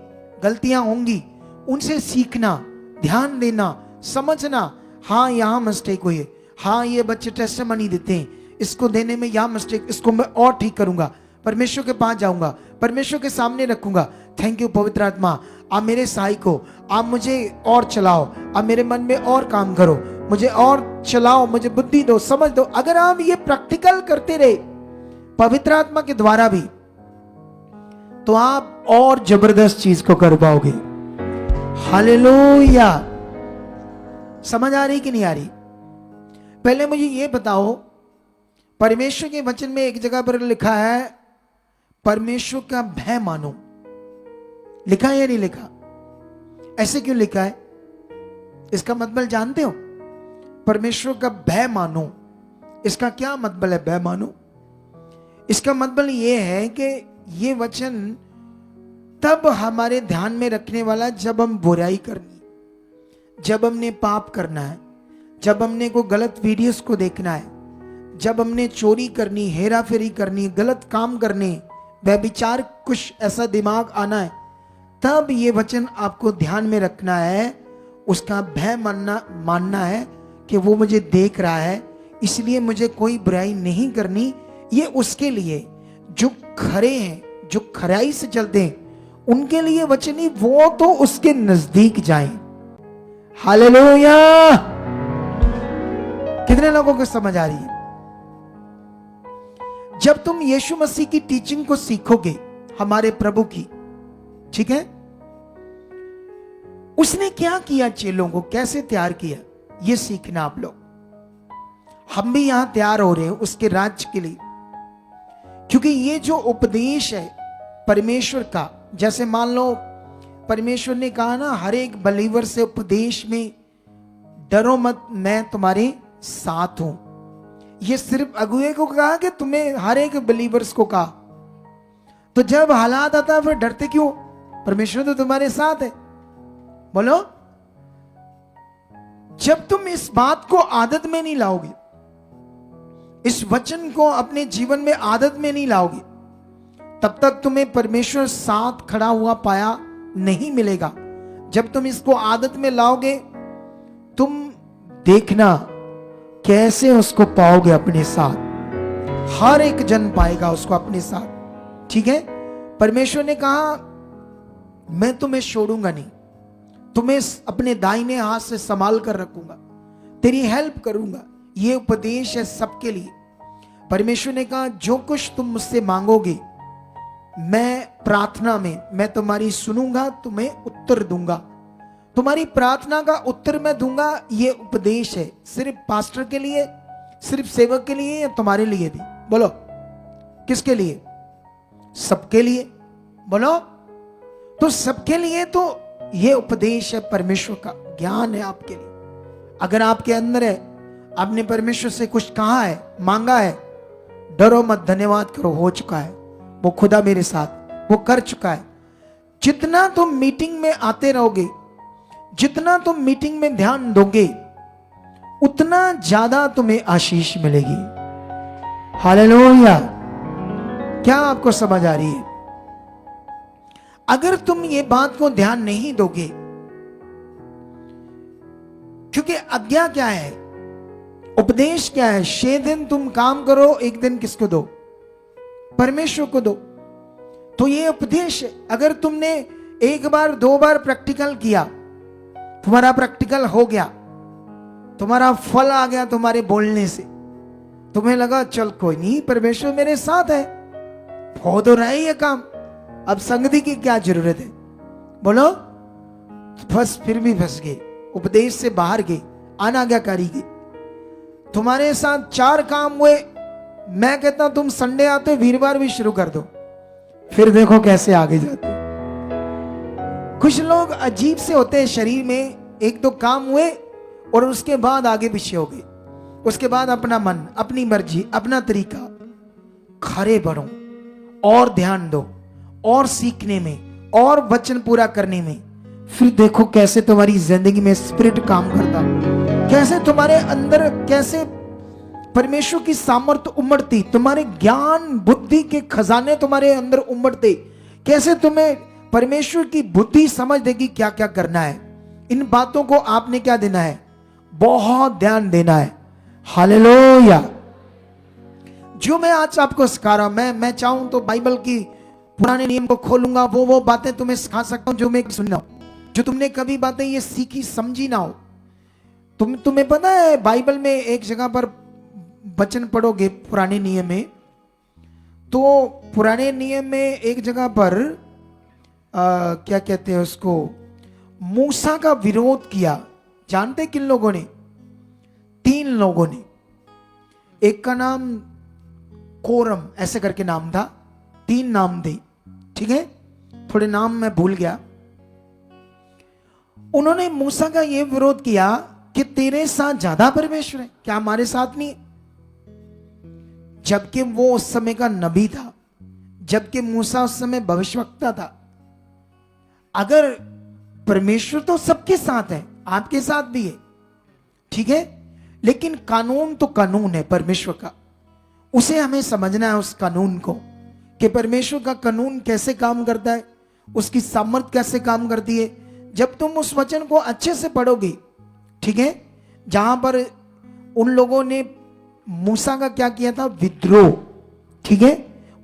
गलतियां होंगी। उनसे सीखना, ध्यान देना, समझना, हाँ यहां मिस्टेक हुई है, हाँ ये बच्चे टेस्टिमनी देते हैं, इसको देने में यहां मिस्टेक, इसको मैं और ठीक करूंगा, परमेश्वर के पास जाऊंगा, परमेश्वर के सामने रखूंगा। थैंक यू पवित्र आत्मा, आप मेरे सहायक हो, आप मुझे और चलाओ, आप मेरे मन में और काम करो, मुझे और चलाओ, मुझे बुद्धि दो, समझ दो। अगर आप ये प्रैक्टिकल करते रहे पवित्र आत्मा के द्वारा भी, तो आप और जबरदस्त चीज को कर पाओगे। हालेलुया। समझ आ रही कि नहीं आ रही? पहले मुझे ये बताओ, परमेश्वर के वचन में एक जगह पर लिखा है परमेश्वर का भय मानो। लिखा है या नहीं लिखा? ऐसे क्यों लिखा है? इसका मतलब जानते हो? परमेश्वर का भय मानो, इसका क्या मतलब है भय मानो? इसका मतलब ये है कि ये वचन तब हमारे ध्यान में रखने वाला जब हम बुराई करनी, जब हमने पाप करना है, जब हमने को गलत वीडियोस को देखना है, जब हमने चोरी करनी, हेरा फेरी करनी, गलत काम करने, व्यभिचार, कुछ ऐसा दिमाग आना है, तब ये वचन आपको ध्यान में रखना है। उसका भय मानना है कि वो मुझे देख रहा है, इसलिए मुझे कोई बुराई नहीं करनी। ये उसके लिए जो खरे हैं, जो खराई से चलते हैं उनके लिए वचन ही, वो तो उसके नजदीक जाएं। हालेलुया। कितने लोगों को समझ आ रही है? जब तुम यीशु मसीह की टीचिंग को सीखोगे, हमारे प्रभु की, ठीक है, उसने क्या किया, चेलों को कैसे तैयार किया, ये सीखना आप लोग। हम भी यहां तैयार हो रहे हैं उसके राज्य के लिए, क्योंकि ये जो उपदेश है परमेश्वर का, जैसे मान लो परमेश्वर ने कहा ना, हर एक बलीवर से उपदेश में डरो मत, मैं तुम्हारे साथ हूं। ये सिर्फ अगुए को कहा कि तुम्हें हर एक बलीवर्स को कहा? तो जब हालात आता है फिर डरते क्यों? परमेश्वर तो तुम्हारे साथ है। बोलो, जब तुम इस बात को आदत में नहीं लाओगे, इस वचन को अपने जीवन में आदत में नहीं लाओगे, तब तक तुम्हें परमेश्वर साथ खड़ा हुआ पाया नहीं मिलेगा। जब तुम इसको आदत में लाओगे, तुम देखना कैसे उसको पाओगे अपने साथ। हर एक जन पाएगा उसको अपने साथ, ठीक है। परमेश्वर ने कहा मैं तुम्हें छोड़ूंगा नहीं, तुम्हें अपने दाहिने हाथ से संभाल कर रखूंगा, तेरी हेल्प करूंगा। ये उपदेश है सबके लिए। परमेश्वर ने कहा जो कुछ तुम मुझसे मांगोगे, मैं प्रार्थना में मैं तुम्हारी सुनूंगा, तुम्हें उत्तर दूंगा। तुम्हारी प्रार्थना का उत्तर मैं दूंगा। ये उपदेश है सिर्फ पास्टर के लिए, सिर्फ सेवक के लिए, या तुम्हारे लिए भी? बोलो, किसके लिए? सबके लिए। बोलो, तो सबके लिए तो ये उपदेश है, परमेश्वर का ज्ञान है आपके लिए। अगर आपके अंदर है, आपने परमेश्वर से कुछ कहा है, मांगा है, डरो मत, धन्यवाद करो, हो चुका है। वो खुदा मेरे साथ, वो कर चुका है। जितना तुम मीटिंग में आते रहोगे, जितना तुम मीटिंग में ध्यान दोगे, उतना ज्यादा तुम्हें आशीष मिलेगी। हालेलुया। क्या आपको समझ आ रही है? अगर तुम ये बात को ध्यान नहीं दोगे, क्योंकि आज्ञा क्या है, उपदेश क्या है? 6 दिन तुम काम करो, 1 दिन किसको दो? परमेश्वर को दो। तो ये उपदेश है। अगर तुमने 1 बार 2 बार प्रैक्टिकल किया, तुम्हारा प्रैक्टिकल हो गया, तुम्हारा फल आ गया तुम्हारे बोलने से, तुम्हें लगा चल कोई नहीं, परमेश्वर मेरे साथ है, हो तो रहा है ये काम, अब संगति की क्या जरूरत है? बोलो, फंस, फिर भी फंस गए, उपदेश से बाहर गए, अनाज्ञाकारी गए। तुम्हारे साथ 4 काम हुए। मैं कहता हूं तुम संडे आते, वीरवार भी शुरू कर दो, फिर देखो कैसे आगे जाते। कुछ लोग अजीब से होते हैं शरीर में, 1-2 काम हुए और उसके बाद आगे पीछे हो गए, उसके बाद अपना मन, अपनी मर्जी, अपना तरीका। खरे बढ़ो और ध्यान दो और सीखने में और वचन पूरा करने में, फिर देखो कैसे तुम्हारी जिंदगी में स्पिरिट काम करता, कैसे तुम्हारे अंदर, कैसे परमेश्वर की सामर्थ्य उमड़ती, तुम्हारे ज्ञान बुद्धि के खजाने तुम्हारे अंदर उमड़ते, कैसे तुम्हें परमेश्वर की बुद्धि समझ देगी क्या क्या करना है। इन बातों को आपने क्या देना है? बहुत ध्यान देना है। हालेलुया। जो मैं आज आपको सिखा रहा हूं, मैं चाहूं तो बाइबल की पुराने नियम को खोलूंगा, वो बातें तुम्हें सिखा सकता हूं जो मैं सुनना हो, जो तुमने कभी बातें ये सीखी समझी ना हो। तुम्हें पता है बाइबल में एक जगह पर वचन पढ़ोगे पुराने नियम में, तो पुराने नियम में एक जगह पर क्या कहते हैं उसको, मूसा का विरोध किया। जानते किन लोगों ने? 3 लोगों ने। एक का नाम कोरम ऐसे करके नाम था, 3 नाम थे, ठीक है, थोड़े नाम मैं भूल गया। उन्होंने मूसा का यह विरोध किया कि तेरे साथ ज्यादा परमेश्वर है, क्या हमारे साथ नहीं? जबकि वो उस समय का नबी था, जबकि मूसा उस समय भविष्यवक्ता था। अगर परमेश्वर तो सबके साथ है, आपके साथ भी है, ठीक है, लेकिन कानून तो कानून है परमेश्वर का, उसे हमें समझना है उस कानून को, कि परमेश्वर का कानून कैसे काम करता है, उसकी सामर्थ कैसे काम करती है। जब तुम उस वचन को अच्छे से पढ़ोगे, ठीक है, जहां पर उन लोगों ने मूसा का क्या किया था? विद्रोह, ठीक है,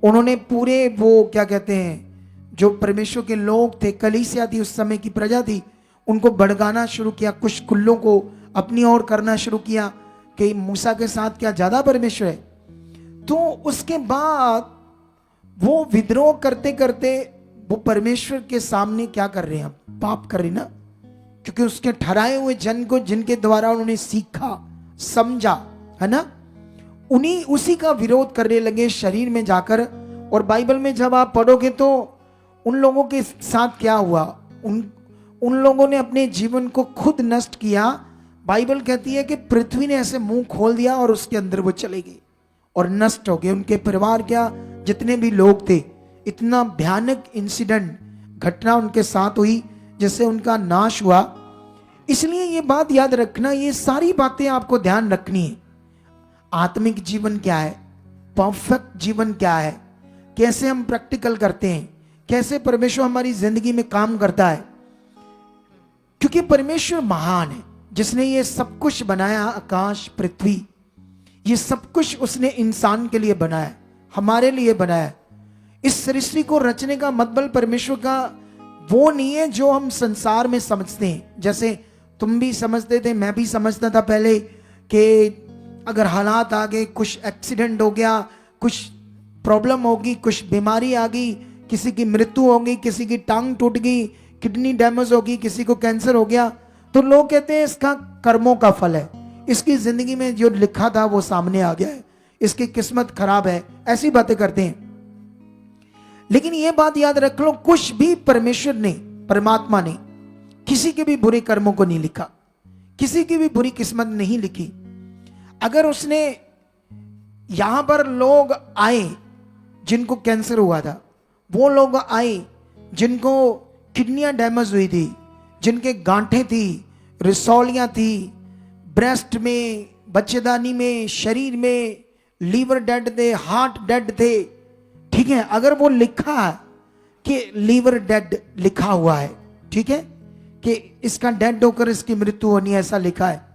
उन्होंने पूरे वो क्या कहते हैं, जो परमेश्वर के लोग थे, कलीसिया थी, उस समय की प्रजा थी, उनको भड़काना शुरू किया, कुछ कुल्लों को अपनी ओर करना शुरू किया कि मूसा के साथ क्या ज्यादा परमेश्वर है। तो उसके बाद वो विद्रोह करते करते वो परमेश्वर के सामने क्या कर रहे हैं, पाप कर रहे ना, क्योंकि उसके ठहराए हुए जन को जिनके द्वारा उन्होंने सीखा समझा है ना, उन्हीं उसी का विरोध करने लगे शरीर में जाकर। और बाइबल में जब आप पढ़ोगे तो उन लोगों के साथ क्या हुआ, उन लोगों ने अपने जीवन को खुद नष्ट किया। बाइबल कहती है कि पृथ्वी ने ऐसे मुंह खोल दिया और उसके अंदर वो चले गए और नष्ट हो गए। उनके परिवार क्या, जितने भी लोग थे, इतना भयानक इंसिडेंट घटना उनके साथ हुई जिससे उनका नाश हुआ। इसलिए ये बात याद रखना, ये सारी बातें आपको ध्यान रखनी है। आत्मिक जीवन क्या है, परफेक्ट जीवन क्या है, कैसे हम प्रैक्टिकल करते हैं, कैसे परमेश्वर हमारी जिंदगी में काम करता है। क्योंकि परमेश्वर महान है, जिसने ये सब कुछ बनाया, आकाश पृथ्वी, ये सब कुछ उसने इंसान के लिए बनाया, हमारे लिए बनाया। इस सृष्टि को रचने का मतलब परमेश्वर का वो नहीं है जो हम संसार में समझते हैं। जैसे तुम भी समझते थे, मैं भी समझता था पहले कि अगर हालात आ गए, कुछ एक्सीडेंट हो गया, कुछ प्रॉब्लम होगी, कुछ बीमारी आ गई, किसी की मृत्यु होगी, किसी की टांग टूट गई, किडनी डैमेज होगी, किसी को कैंसर हो गया, तो लोग कहते हैं इसका कर्मों का फल है, इसकी जिंदगी में जो लिखा था वो सामने आ गया है, इसकी किस्मत खराब है, ऐसी बातें करते हैं। लेकिन यह बात याद रख लो, कुछ भी परमेश्वर ने, परमात्मा ने किसी के भी बुरे कर्मों को नहीं लिखा, किसी की भी बुरी किस्मत नहीं लिखी। अगर उसने यहां पर लोग आए जिनको कैंसर हुआ था, वो लोग आए जिनको किडनियां डैमेज हुई थी, जिनके गांठें थी, रिसौलियां थी, ब्रेस्ट में, बच्चेदानी में, शरीर में, लीवर डेड थे, हार्ट डेड थे, ठीक है, अगर वो लिखा है कि लीवर डेड लिखा हुआ है, ठीक है, कि इसका डेड होकर इसकी मृत्यु होनी है, ऐसा लिखा है,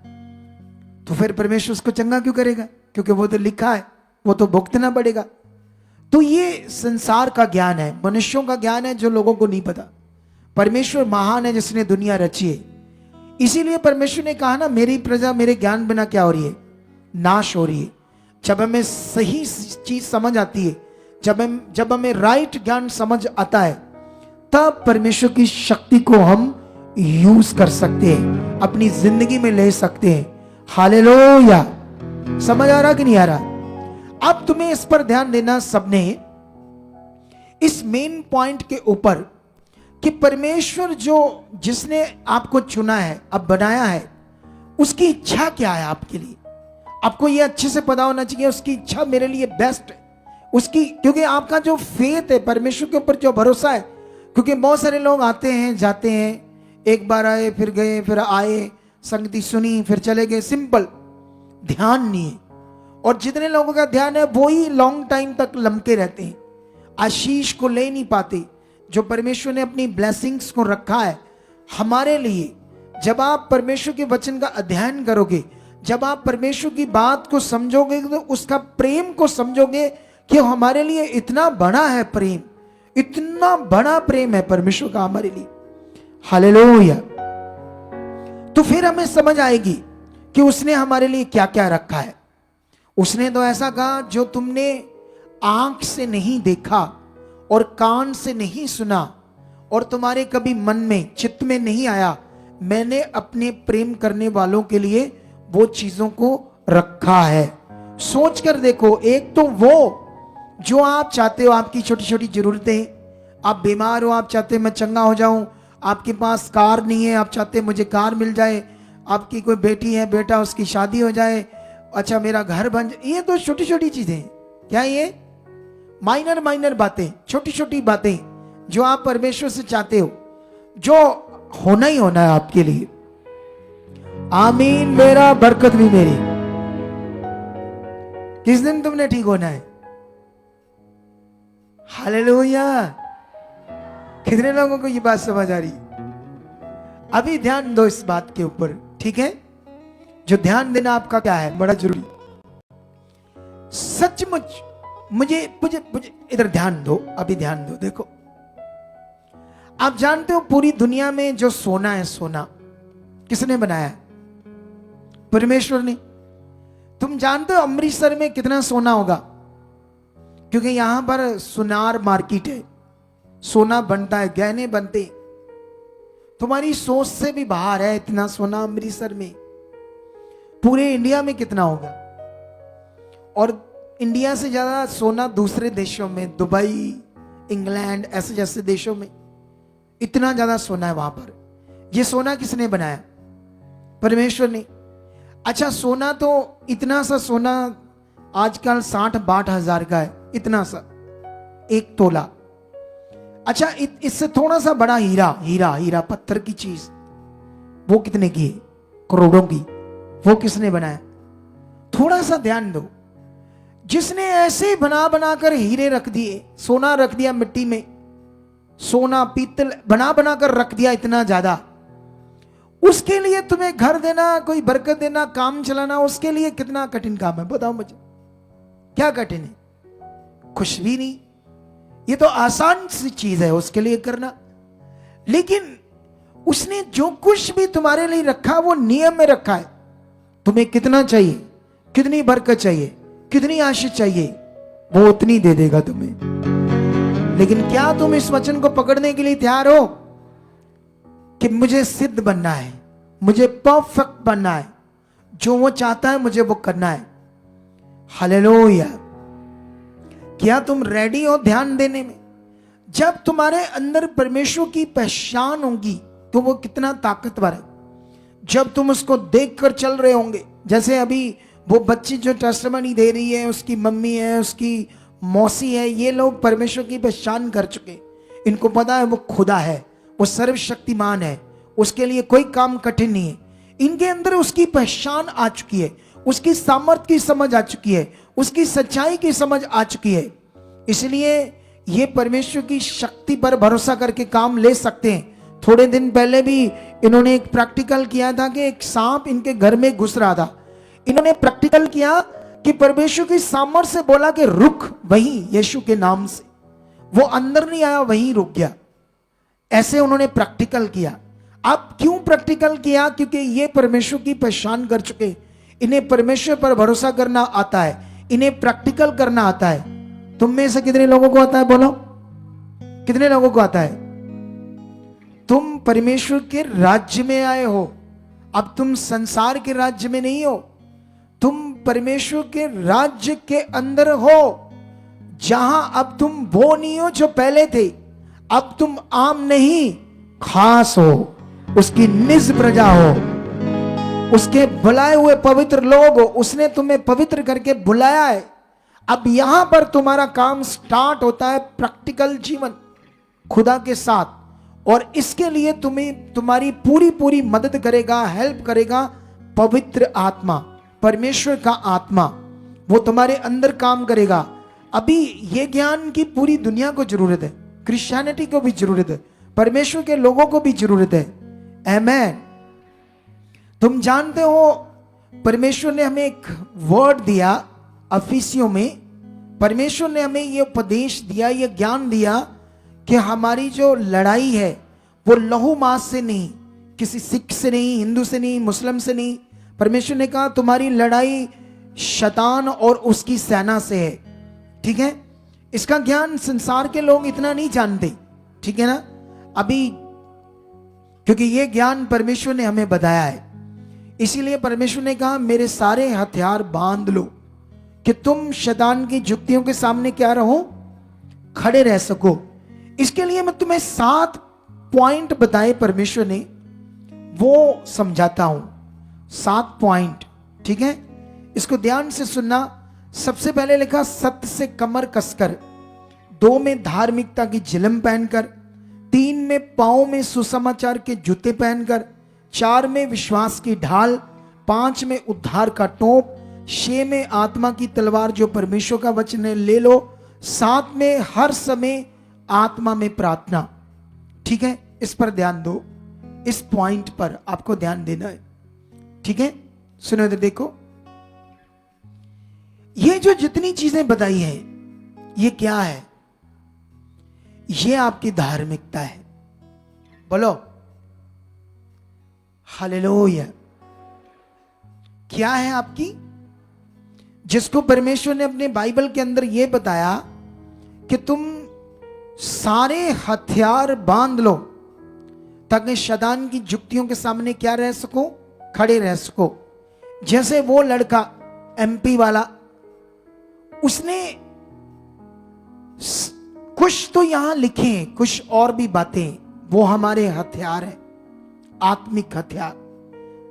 तो फिर परमेश्वर उसको चंगा क्यों करेगा? क्योंकि वो तो लिखा है, वो तो भुगतना पड़ेगा। तो ये संसार का ज्ञान है, मनुष्यों का ज्ञान है जो लोगों को नहीं पता। परमेश्वर महान है जिसने दुनिया रची है। इसीलिए परमेश्वर ने कहा ना, मेरी प्रजा मेरे ज्ञान बिना क्या हो रही है, नाश हो रही है। जब हमें सही चीज समझ आती है, जब हमें राइट ज्ञान समझ आता है, तब परमेश्वर की शक्ति को हम यूज कर सकते हैं, अपनी जिंदगी में ले सकते हैं। हालेलुया। समझ आ रहा कि नहीं आ रहा? अब तुम्हें इस पर ध्यान देना सबने, इस मेन पॉइंट के ऊपर, कि परमेश्वर जो जिसने आपको चुना है, अब बनाया है, उसकी इच्छा क्या है आपके लिए। आपको यह अच्छे से पता होना चाहिए, उसकी इच्छा मेरे लिए बेस्ट है उसकी। क्योंकि आपका जो फेथ है, परमेश्वर के ऊपर जो भरोसा है, क्योंकि बहुत सारे लोग आते हैं जाते हैं, एक बार आए फिर गए, फिर आए, संगति सुनी, फिर चले गए, सिंपल, ध्यान नहीं है। और जितने लोगों का ध्यान है वो ही लॉन्ग टाइम तक लमके रहते हैं, आशीष को ले नहीं पाते, जो परमेश्वर ने अपनी ब्लेसिंग्स को रखा है हमारे लिए। जब आप परमेश्वर के वचन का अध्ययन करोगे, जब आप परमेश्वर की बात को समझोगे, तो उसका प्रेम को समझोगे कि हमारे लिए इतना बड़ा है प्रेम, इतना बड़ा प्रेम है परमेश्वर का हमारे लिए। हालेलुया। तो फिर हमें समझ आएगी कि उसने हमारे लिए क्या क्या रखा है। उसने तो ऐसा कहा, जो तुमने आंख से नहीं देखा और कान से नहीं सुना और तुम्हारे कभी मन में, चित्त में नहीं आया, मैंने अपने प्रेम करने वालों के लिए वो चीजों को रखा है। सोच कर देखो, एक तो वो जो आप चाहते हो, आपकी छोटी छोटी जरूरतें, आप बीमार हो, आप चाहते मैं चंगा हो जाऊं, आपके पास कार नहीं है, आप चाहते मुझे कार मिल जाए, आपकी कोई बेटी है, बेटा, उसकी शादी हो जाए, अच्छा मेरा घर बन जाए। ये तो छोटी छोटी चीजें, क्या ये माइनर बातें, छोटी छोटी बातें जो आप परमेश्वर से चाहते हो, जो होना ही होना है आपके लिए। आमीन। मेरा बरकत भी मेरी। किस दिन तुमने ठीक होना है? हालेलुया। कितने लोगों को ये बात समझ आ रही? अभी ध्यान दो इस बात के ऊपर, ठीक है? जो ध्यान देना आपका क्या है, बड़ा जरूरी। सचमुच मुझे मुझे मुझे इधर ध्यान दो, अभी ध्यान दो। देखो, आप जानते हो पूरी दुनिया में जो सोना है, सोना किसने बनाया है? परमेश्वर ने। तुम जानते हो अमृतसर में कितना सोना होगा? क्योंकि यहां पर सुनार मार्केट है, सोना बनता है, गहने बनते। तुम्हारी सोच से भी बाहर है इतना सोना अमृतसर में। पूरे इंडिया में कितना होगा? और इंडिया से ज्यादा सोना दूसरे देशों में, दुबई, इंग्लैंड, ऐसे जैसे देशों में इतना ज्यादा सोना है वहां पर। ये सोना किसने बनाया? परमेश्वर ने। अच्छा, सोना तो इतना सा सोना आजकल 60-62 हजार का है, इतना सा 1 तोला। अच्छा, इससे थोड़ा सा बड़ा हीरा, हीरा हीरा पत्थर की चीज, वो कितने की है? करोड़ों की। वो किसने बनाया? थोड़ा सा ध्यान दो। जिसने ऐसे बना बना कर हीरे रख दिए, सोना रख दिया मिट्टी में, सोना पीतल बना बना कर रख दिया इतना ज्यादा, उसके लिए तुम्हें घर देना, कोई बरकत देना, काम चलाना, उसके लिए कितना कठिन काम है? बताओ मुझे, क्या कठिन है? कुछ भी नहीं। ये तो आसान सी चीज है उसके लिए करना। लेकिन उसने जो कुछ भी तुम्हारे लिए रखा वो नियम में रखा है। तुम्हें कितना चाहिए, कितनी बरकत चाहिए, कितनी आशीष चाहिए, वो उतनी दे देगा तुम्हें। लेकिन क्या तुम इस वचन को पकड़ने के लिए तैयार हो कि मुझे सिद्ध बनना है, मुझे परफेक्ट बनना है, जो वो चाहता है मुझे वो करना है? हालेलुया। क्या तुम रेडी हो ध्यान देने में? जब तुम्हारे अंदर परमेश्वर की पहचान होगी तो वो कितना ताकतवर है। जब तुम उसको देखकर चल रहे होंगे, जैसे अभी वो बच्ची जो टेस्टिमनी दे रही है, उसकी मम्मी है, उसकी मौसी है, ये लोग परमेश्वर की पहचान कर चुके। इनको पता है वो खुदा है, वो सर्वशक्तिमान है, उसके लिए कोई काम कठिन नहीं है। इनके अंदर उसकी पहचान आ चुकी है, उसकी सामर्थ की समझ आ चुकी है, उसकी सच्चाई की समझ आ चुकी है। इसलिए ये परमेश्वर की शक्ति पर भरोसा करके काम ले सकते हैं। थोड़े दिन पहले भी इन्होंने एक प्रैक्टिकल किया था कि एक सांप इनके घर में घुस रहा था। इन्होंने प्रैक्टिकल किया कि परमेश्वर की सामर्थ से बोला कि रुक, वहीं यीशु के नाम से। वो अंदर नहीं आया, वहीं रुक गया। ऐसे उन्होंने प्रैक्टिकल किया। अब क्यों प्रैक्टिकल किया? क्योंकि ये परमेश्वर की पहचान कर चुके, इन्हें परमेश्वर पर भरोसा करना आता है, इन्हें प्रैक्टिकल करना आता है। तुम में से कितने लोगों को आता है? बोलो, कितने लोगों को आता है? तुम परमेश्वर के राज्य में आए हो। अब तुम संसार के राज्य में नहीं हो, तुम परमेश्वर के राज्य के अंदर हो, जहां अब तुम वो नहीं हो जो पहले थे। अब तुम आम नहीं, खास हो, उसकी निज प्रजा हो, उसके बुलाए हुए पवित्र लोग हो। उसने तुम्हें पवित्र करके बुलाया है। अब यहां पर तुम्हारा काम स्टार्ट होता है, प्रैक्टिकल जीवन खुदा के साथ। और इसके लिए तुम्हें तुम्हारी पूरी पूरी मदद करेगा, हेल्प करेगा पवित्र आत्मा, परमेश्वर का आत्मा। वो तुम्हारे अंदर काम करेगा। अभी ये ज्ञान की पूरी दुनिया को जरूरत है, क्रिश्चियनिटी को भी जरूरत है, परमेश्वर के लोगों को भी जरूरत है। आमेन। तुम जानते हो परमेश्वर ने हमें एक वर्ड दिया अफिसियों में। परमेश्वर ने हमें ये उपदेश दिया, ये ज्ञान दिया कि हमारी जो लड़ाई है वो लहू मांस से नहीं, किसी सिख से नहीं, हिंदू से नहीं, मुस्लिम से नहीं। परमेश्वर ने कहा तुम्हारी लड़ाई शैतान और उसकी सेना से है। ठीक है, इसका ज्ञान संसार के लोग इतना नहीं जानते। ठीक है ना? अभी क्योंकि ये ज्ञान परमेश्वर ने हमें बताया है, इसीलिए परमेश्वर ने कहा मेरे सारे हथियार बांध लो कि तुम शैतान की जुक्तियों के सामने क्या रहो, खड़े रह सको। इसके लिए मैं तुम्हें 7 पॉइंट बताए परमेश्वर ने, वो समझाता हूं। 7 पॉइंट, ठीक है? इसको ध्यान से सुनना। सबसे पहले लिखा सत्य से कमर कसकर, 2 में धार्मिकता की झिलम पहनकर, 3 में पांव में सुसमाचार के जूते पहनकर, 4 में विश्वास की ढाल, 5 में उद्धार का टोप, 6 में आत्मा की तलवार जो परमेश्वर का वचन है ले लो, 7 में हर समय आत्मा में प्रार्थना। ठीक है, इस पर ध्यान दो, इस पॉइंट पर आपको ध्यान देना है। ठीक है, सुनो इधर देखो। ये जो जितनी चीजें बताई हैं ये क्या है? ये आपकी धार्मिकता है। बोलो हालेलुया। क्या है आपकी? जिसको परमेश्वर ने अपने बाइबल के अंदर यह बताया कि तुम सारे हथियार बांध लो ताकि शैतान की जुक्तियों के सामने क्या रह सको? खड़े रह सको। जैसे वो लड़का एमपी वाला, उसने कुछ तो यहां लिखे, कुछ और भी बातें, वो हमारे हथियार है, आत्मिक हथियार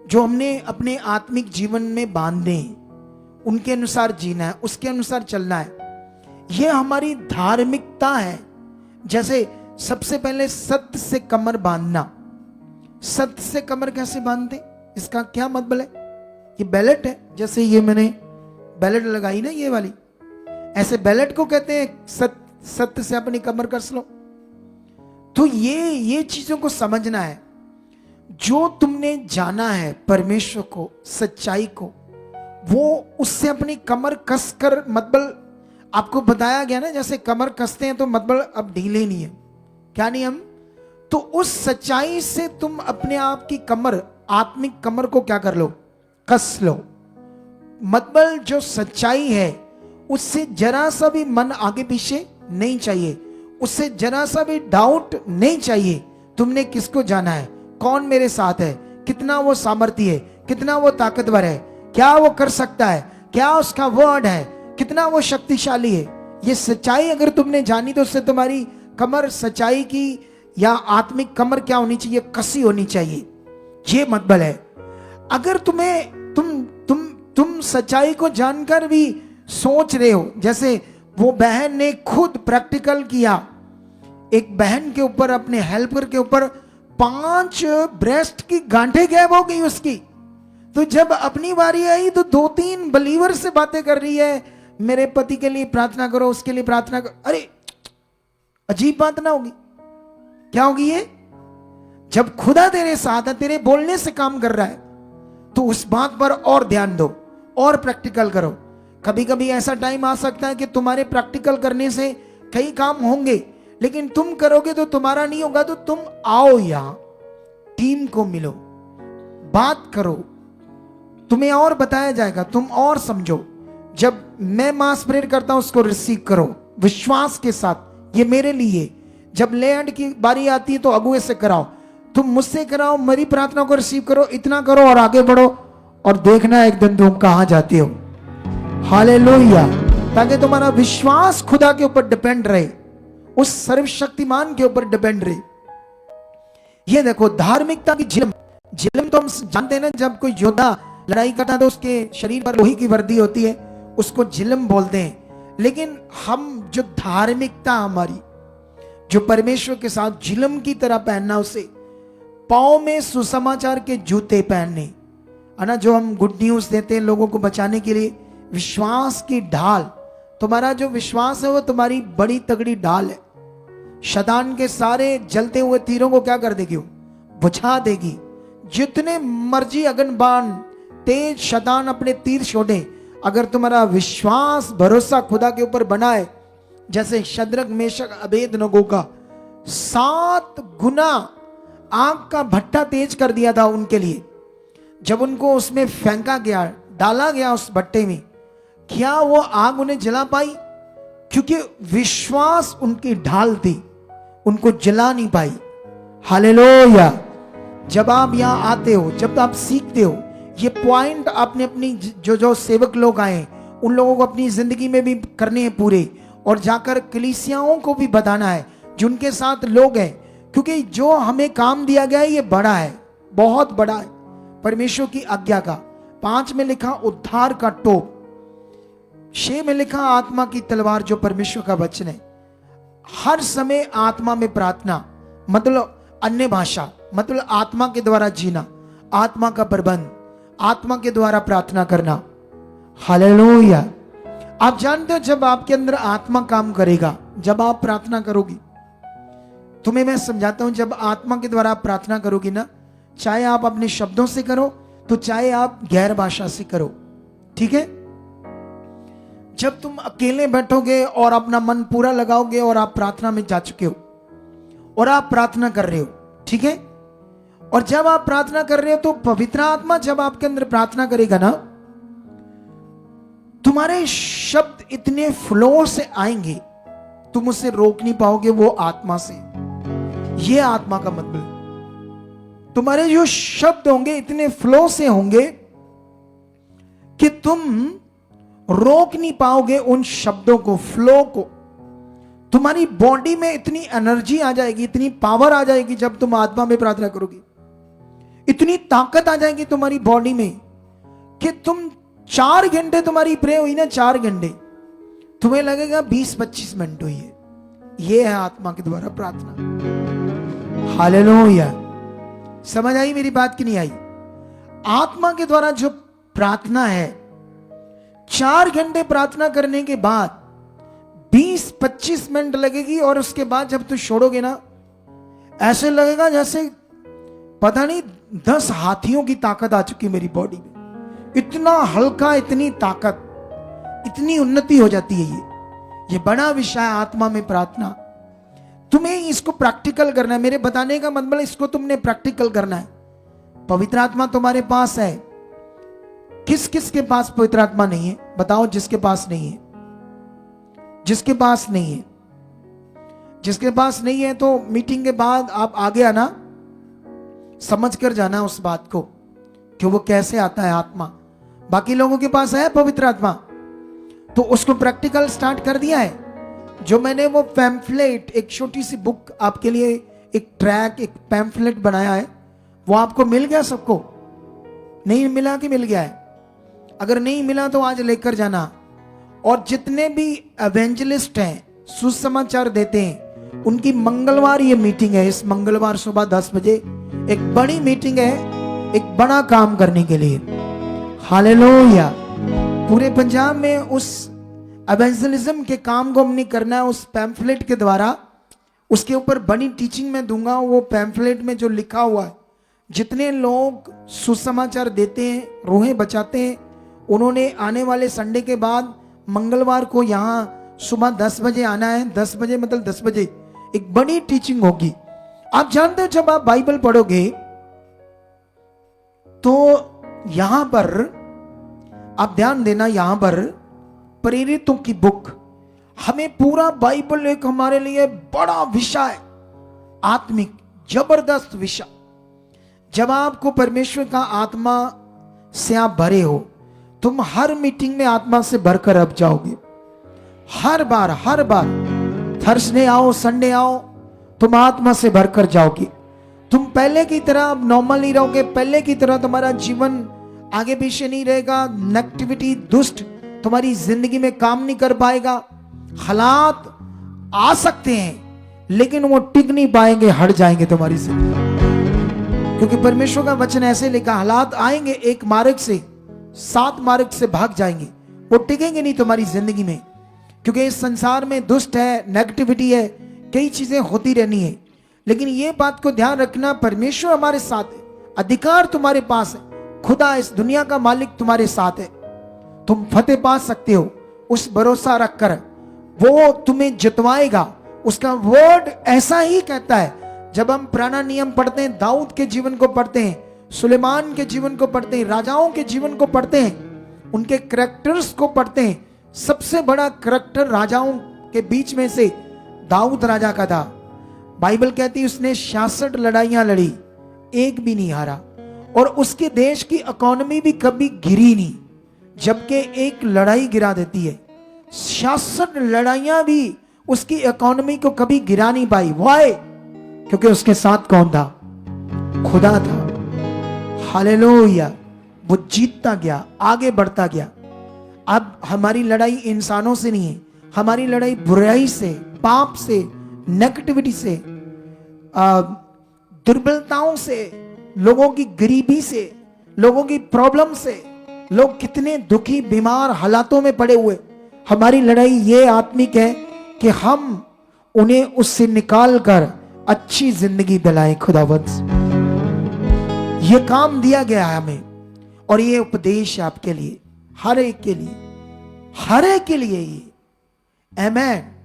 जो हमने अपने आत्मिक जीवन में बांधने, उनके अनुसार जीना है, उसके अनुसार चलना है। यह हमारी धार्मिकता है। जैसे सबसे पहले सत्य से कमर बांधना। सत्य से कमर कैसे बांधते? इसका क्या मतलब है? ये बैलेट है, जैसे ये मैंने बैलेट लगाई ना, ये वाली, ऐसे बैलेट को कहते हैं सत्य से अपनी कमर कस लो। तो ये चीजों को समझना है। जो तुमने जाना है परमेश्वर को, सच्चाई को, वो उससे अपनी कमर कस कर, मतलब आपको बताया गया ना, जैसे कमर कसते हैं तो मतलब अब ढीले नहीं है, क्या नियम? तो उस सच्चाई से तुम अपने आप की कमर, आत्मिक कमर को क्या कर लो? कस लो। मतलब जो सच्चाई है उससे जरा सा भी मन आगे पीछे नहीं चाहिए, उससे जरा सा भी डाउट नहीं चाहिए। तुमने किसको जाना है, कौन मेरे साथ है, कितना वो सामर्थ्य है, कितना वो ताकतवर है, क्या वो कर सकता है, क्या उसका वर्ड है, कितना वो शक्तिशाली है। ये सच्चाई अगर तुमने जानी तो उससे तुम्हारी कमर सच्चाई की या आत्मिक कमर क्या होनी चाहिए? कसी होनी चाहिए। ये मतलब है। अगर तुम सच्चाई को जानकर भी सोच रहे हो, जैसे वो बहन ने खुद प्रैक्टिकल किया, एक बहन के ऊपर, अपने हेल्पर के ऊपर 5 ब्रेस्ट की गांठें गैब हो गई उसकी। तो जब अपनी बारी आई तो 2-3 बलीवर से बातें कर रही है, मेरे पति के लिए प्रार्थना करो, उसके लिए प्रार्थना करो। अरे अजीब बात ना होगी? क्या होगी ये? जब खुदा तेरे साथ है, तेरे बोलने से काम कर रहा है, तो उस बात पर और ध्यान दो और प्रैक्टिकल करो। कभी कभी ऐसा टाइम आ सकता है कि तुम्हारे प्रैक्टिकल करने से कई काम होंगे, लेकिन तुम करोगे तो तुम्हारा नहीं होगा। तो तुम आओ यहां, टीम को मिलो, बात करो, तुम्हें और बताया जाएगा, तुम और समझो। जब मैं मास प्रेयर करता हूं उसको रिसीव करो विश्वास के साथ, ये मेरे लिए। जब लैंड की बारी आती है तो अगुए से कराओ, तुम मुझसे कराओ, मेरी प्रार्थना को रिसीव करो, इतना करो और आगे बढ़ो, और देखना एक दिन तुम कहां जाते हो। हालेलुया। ताकि तुम्हारा विश्वास खुदा के ऊपर डिपेंड रहे, उस सर्वशक्तिमान के ऊपर डिपेंड रहे। ये देखो धार्मिकता की झिलम तो हम जानते हैं ना, जब कोई योद्धा लड़ाई करता है तो उसके शरीर पर लोहे की वर्दी होती है, उसको झिलम बोलते हैं। लेकिन हम जो धार्मिकता हमारी, जो परमेश्वर के साथ झिलम की तरह पहनना, उसे पांव में सुसमाचार के जूते पहनने, है ना, जो हम गुड न्यूज देते हैं लोगों को बचाने के लिए, विश्वास की ढाल। तुम्हारा जो विश्वास है वो तुम्हारी बड़ी तगड़ी ढाल है। शैतान के सारे जलते हुए तीरों को क्या कर देगी? बुझा देगी। जितने मर्जी अगन बाण तेज शैतान अपने तीर छोड़े, अगर तुम्हारा विश्वास भरोसा खुदा के ऊपर बना है, जैसे शद्रक मेशक अबेदनगो का 7 गुना आग का भट्टा तेज कर दिया था उनके लिए। जब उनको उसमें फेंका गया, डाला गया उस भट्टे में, क्या वो आग उन्हें जला पाई? क्योंकि विश्वास उनकी ढाल थी, उनको जला नहीं पाई। हालेलुया। जब आप यहां आते हो, जब आप सीखते हो, ये पॉइंट आपने अपनी जो सेवक लोग आए उन लोगों को अपनी जिंदगी में भी करने हैं पूरे, और जाकर कलीसियाओं को भी बताना है जिनके साथ लोग हैं। क्योंकि जो हमें काम दिया गया है ये बड़ा है, बहुत बड़ा है, परमेश्वर की आज्ञा का। 5 में लिखा उद्धार का टोप, 6 में लिखा आत्मा की तलवार, जो परमेश्वर का वचन है। हर समय आत्मा में प्रार्थना, मतलब अन्य भाषा, मतलब आत्मा के द्वारा जीना, आत्मा का प्रबंध, आत्मा के द्वारा प्रार्थना करना। हालेलुया। आप जानते हो जब आपके अंदर आत्मा काम करेगा, जब आप प्रार्थना करोगी, तुम्हें मैं समझाता हूं, जब आत्मा के द्वारा आप प्रार्थना करोगी ना, चाहे आप अपने शब्दों से करो तो चाहे आप गैर भाषा से करो, ठीक है, जब तुम अकेले बैठोगे और अपना मन पूरा लगाओगे और आप प्रार्थना में जा चुके हो और आप प्रार्थना कर रहे हो, ठीक है, और जब आप प्रार्थना कर रहे हो तो पवित्र आत्मा जब आपके अंदर प्रार्थना करेगा ना, तुम्हारे शब्द इतने फ्लो से आएंगे तुम उसे रोक नहीं पाओगे। वो आत्मा से, ये आत्मा का मतलब, तुम्हारे जो शब्द होंगे इतने फ्लो से होंगे कि तुम रोक नहीं पाओगे उन शब्दों को, फ्लो को। तुम्हारी बॉडी में इतनी एनर्जी आ जाएगी, इतनी पावर आ जाएगी जब तुम आत्मा में प्रार्थना करोगे, इतनी ताकत आ जाएगी तुम्हारी बॉडी में कि तुम 4 घंटे तुम्हारी प्रे हुई ना, 4 घंटे तुम्हें लगेगा 20-25 मिनट हुई है। यह है आत्मा के द्वारा प्रार्थना। हालेलुया। समझ आई मेरी बात कि नहीं आई? आत्मा के द्वारा जो प्रार्थना है, 4 घंटे प्रार्थना करने के बाद 20-25 मिनट लगेगी और उसके बाद जब तू छोड़ोगे ना, ऐसे लगेगा जैसे पता नहीं 10 हाथियों की ताकत आ चुकी मेरी बॉडी में। इतना हल्का, इतनी ताकत, इतनी उन्नति हो जाती है। ये बड़ा विषय है आत्मा में प्रार्थना। तुम्हें इसको प्रैक्टिकल करना है। मेरे बताने का मतलब इसको तुमने प्रैक्टिकल करना है। पवित्र आत्मा तुम्हारे पास है। किस किस के पास पवित्र आत्मा नहीं है? बताओ जिसके पास नहीं है। जिसके पास नहीं है, जिसके पास नहीं है तो मीटिंग के बाद आप आगे आना, समझ कर जाना उस बात को कि वो कैसे आता है आत्मा। बाकी लोगों के पास है पवित्र आत्मा, तो उसको प्रैक्टिकल स्टार्ट कर दिया है। जो मैंने वो पैम्फलेट, एक छोटी सी बुक आपके लिए, एक ट्रैक, एक पैम्फलेट बनाया है, वो आपको मिल गया? सबको नहीं मिला कि मिल गया है? अगर नहीं मिला तो आज लेकर जाना। और जितने भी एवेंजलिस्ट हैं, सुसमाचार देते हैं, उनकी मंगलवार ये मीटिंग है। इस मंगलवार सुबह 10 बजे एक बड़ी मीटिंग है, एक बड़ा काम करने के लिए। हालेलुया। पूरे पंजाब में उस एवेंजलिज्म के काम को हमने करना है। उस पैम्फलेट के द्वारा, उसके ऊपर बड़ी टीचिंग में दूंगा। वो पैम्फलेट में जो लिखा हुआ है, जितने लोग सुसमाचार देते हैं, रूहें बचाते हैं, उन्होंने आने वाले संडे के बाद मंगलवार को यहाँ सुबह 10 बजे आना है। 10 बजे मतलब 10 बजे एक बड़ी टीचिंग होगी। आप जानते हो जब आप बाइबल पढ़ोगे तो यहां पर आप ध्यान देना, यहां पर प्रेरितों की बुक, हमें पूरा बाइबल एक हमारे लिए बड़ा विषय, आत्मिक जबरदस्त विषय। जब आपको परमेश्वर का आत्मा से आप भरे हो, तुम हर मीटिंग में आत्मा से भरकर अब जाओगे। हर बार थर्सडे आओ, संडे आओ, तुम आत्मा से भरकर जाओगे। तुम पहले की तरह अब नॉर्मल नहीं रहोगे। पहले की तरह तुम्हारा जीवन आगे पीछे नहीं रहेगा। नेगेटिविटी, दुष्ट तुम्हारी जिंदगी में काम नहीं कर पाएगा। हालात आ सकते हैं लेकिन वो टिक नहीं पाएंगे, हट जाएंगे तुम्हारी जिंदगी। क्योंकि परमेश्वर का वचन ऐसे लिखा, हालात आएंगे एक मार्ग से, 7 मार्ग से भाग जाएंगे, वो टिकेंगे नहीं तुम्हारी जिंदगी में। क्योंकि इस संसार में दुष्ट है, नेगेटिविटी है, कई चीजें होती रहनी है। लेकिन ये बात को ध्यान रखना, परमेश्वर हमारे साथ है, अधिकार तुम्हारे पास है, खुदा इस दुनिया का मालिक तुम्हारे साथ है। तुम फतेह पा सकते हो उस भरोसा रखकर। वो तुम्हें जितवाएगा। उसका वर्ड ऐसा ही कहता है। जब हम पुराना नियम पढ़ते हैं, दाऊद के जीवन को पढ़ते हैं, सुलेमान के जीवन को पढ़ते हैं, राजाओं के जीवन को पढ़ते हैं, उनके करैक्टर्स को पढ़ते हैं, सबसे बड़ा करैक्टर राजाओं के बीच में से दाऊद राजा का था। बाइबल कहती है उसने 66 लड़ाइयां लड़ी, एक भी नहीं हारा, और उसके देश की इकोनॉमी भी कभी गिरी नहीं, जबकि एक लड़ाई गिरा देती है। 66 लड़ाइयां भी उसकी इकोनॉमी को कभी गिरा नहीं पाई। वाई? क्योंकि उसके साथ कौन था? खुदा था। हालेलुया। वो जीतता गया, आगे बढ़ता गया। अब हमारी लड़ाई इंसानों से नहीं है, हमारी लड़ाई बुराई से, पाप से, नेगेटिविटी से, दुर्बलताओं से, लोगों की गरीबी से, लोगों की प्रॉब्लम से। लोग कितने दुखी, बीमार हालातों में पड़े हुए। हमारी लड़ाई ये आत्मिक है कि हम उन्हें उससे निकाल कर अच्छी जिंदगी दिलाएं खुदावंद। ये काम दिया गया है हमें, और ये उपदेश है आपके लिए, हर एक के लिए। हर एक के लिए ये आमेन।